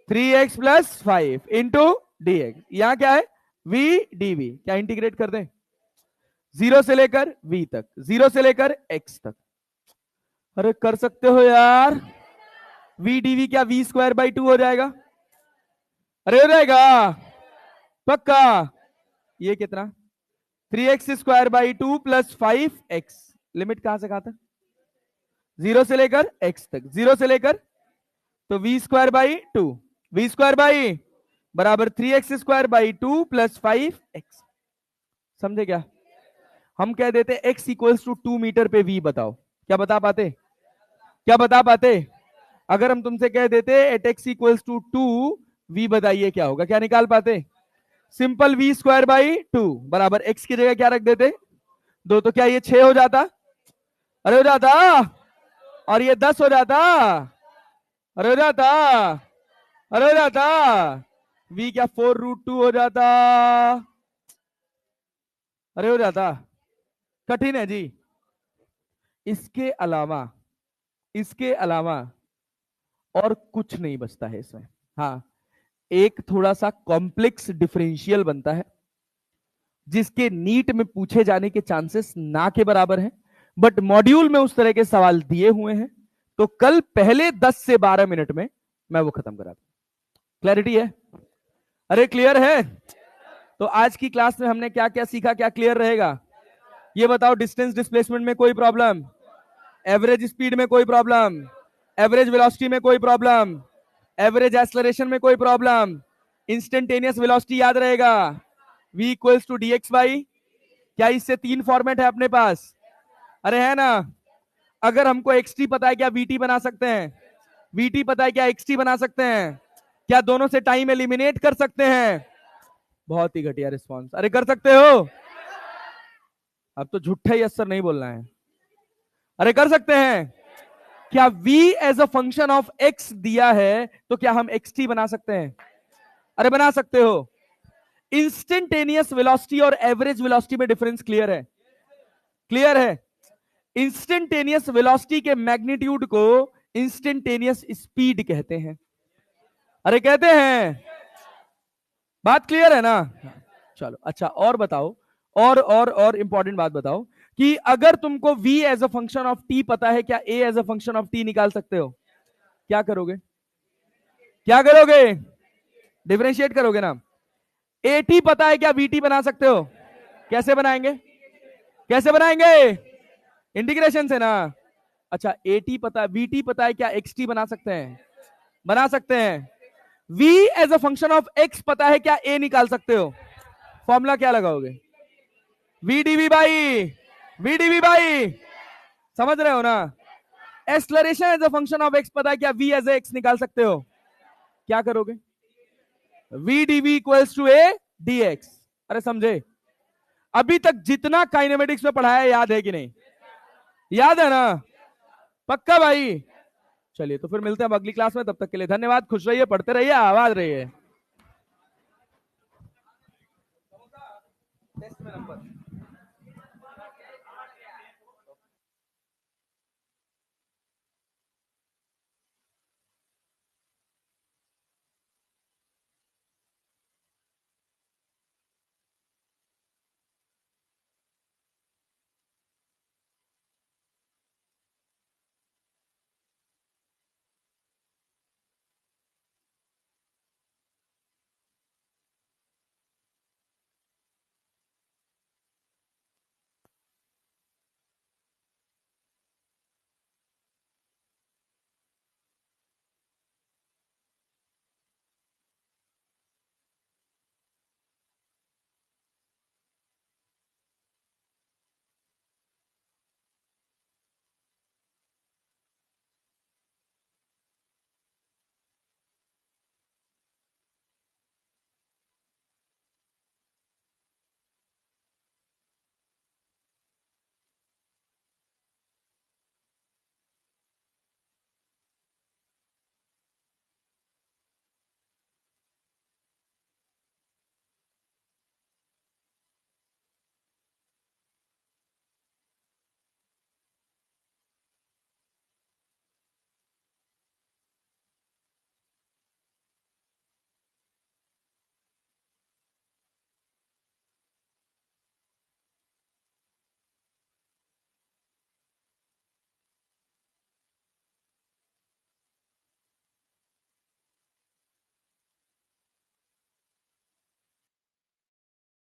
3x प्लस 5 इंटू dx, यहां क्या है? v dv, क्या इंटीग्रेट कर दें 0 से लेकर v तक, 0 से लेकर x तक। अरे कर सकते हो यार? v dv क्या v स्क्वायर बाई 2 हो जाएगा? अरे हो जाएगा पक्का? ये कितना 3x² 2 + 5x। लिमिट कहां से कहां तक? 0 से लेकर x तक, 0 से लेकर, तो v² 2 v² बराबर 3x² 2 + 5x। समझे क्या? हम कह देते x = 2 मीटर पे v बताओ, क्या बता पाते? क्या बता पाते? अगर हम तुमसे कह देते एट x = 2 v बताइए क्या होगा, क्या निकाल पाते? सिंपल v² 2 बराबर x की जगह क्या रख देते? 2, तो क्या ये 6 हो जाता? अरे हो जाता। और ये 10 हो जाता? अरे हो जाता। अरे हो जाता। v क्या 4√2 हो जाता? अरे हो जाता। कठिन है जी। इसके अलावा, इसके अलावा और कुछ नहीं बचता है इसमें। हाँ, एक थोड़ा सा कॉम्प्लेक्स डिफरेंशियल बनता है जिसके नीट में पूछे जाने के चांसेस ना के बराबर हैं, बट मॉड्यूल में उस तरह के सवाल दिए हुए हैं, तो कल पहले 10 से 12 मिनट में मैं वो खत्म करा दूं। क्लैरिटी है? अरे क्लियर है? तो आज की क्लास में हमने क्या क्या सीखा, क्या क्लियर रहेगा? ये बताओ। डिस्टेंस डिस्प्लेसमेंट में कोई प्रॉब्लम? एवरेज स्पीड में कोई प्रॉब्लम? एवरेज वेलोसिटी में कोई प्रॉब्लम? एवरेज एक्सेलरेशन में कोई प्रॉब्लम? इंस्टेंटेनियस वेलोसिटी याद रहेगा, v = dx/। क्या इससे 3 फॉर्मेट है अपने पास? अरे है ना? अगर हमको xt पता है, क्या vt बना सकते हैं? vt पता है, क्या xt बना सकते हैं? क्या दोनों से टाइम एलिमिनेट कर सकते हैं? बहुत ही घटिया रिस्पॉन्स। अरे कर सकते हो? अब तो झूठा ही असर नहीं बोलना है। अरे कर सकते हैं। क्या v as a function of x दिया है तो क्या हम xt बना सकते हैं? अरे बना सकते हो। इंस्टेंटेनियस वेलोसिटी और एवरेज वेलोसिटी में डिफरेंस क्लियर है? क्लियर है? इंस्टेंटेनियस वेलोसिटी के मैग्नीट्यूड को इंस्टेंटेनियस स्पीड कहते हैं। अरे कहते हैं। बात क्लियर है ना? चलो अच्छा, और बताओ, और इंपॉर्टेंट बात बताओ कि अगर तुमको v as a function of t पता है, क्या a as a function of t निकाल सकते हो? क्या करोगे? क्या करोगे? डिफरेंशिएट करोगे ना। at पता है, क्या vt बना सकते हो? कैसे बनाएंगे? कैसे बनाएंगे? इंटीग्रेशन से ना। अच्छा, at पता है, vt पता है, क्या xt बना सकते हैं? बना सकते हैं। v as a function of x पता है, क्या a निकाल सकते हो? फॉर्मूला क्या लगाओगे? v/v/v। समझ रहे हो ना? Acceleration as a function of x पता है, क्या v एज x निकाल सकते हो? क्या करोगे? v/dv = a dx। अरे समझे? अभी तक जितना काइनेमेटिक्स में पढ़ाया है याद है कि नहीं? याद है ना? पक्का भाई? चलिए तो फिर मिलते हैं अब अगली क्लास में। तब तक के लिए धन्यवाद। खुश रहिए, पढ़ते रहिए, आबाद रहिए। टेस्ट में नंबर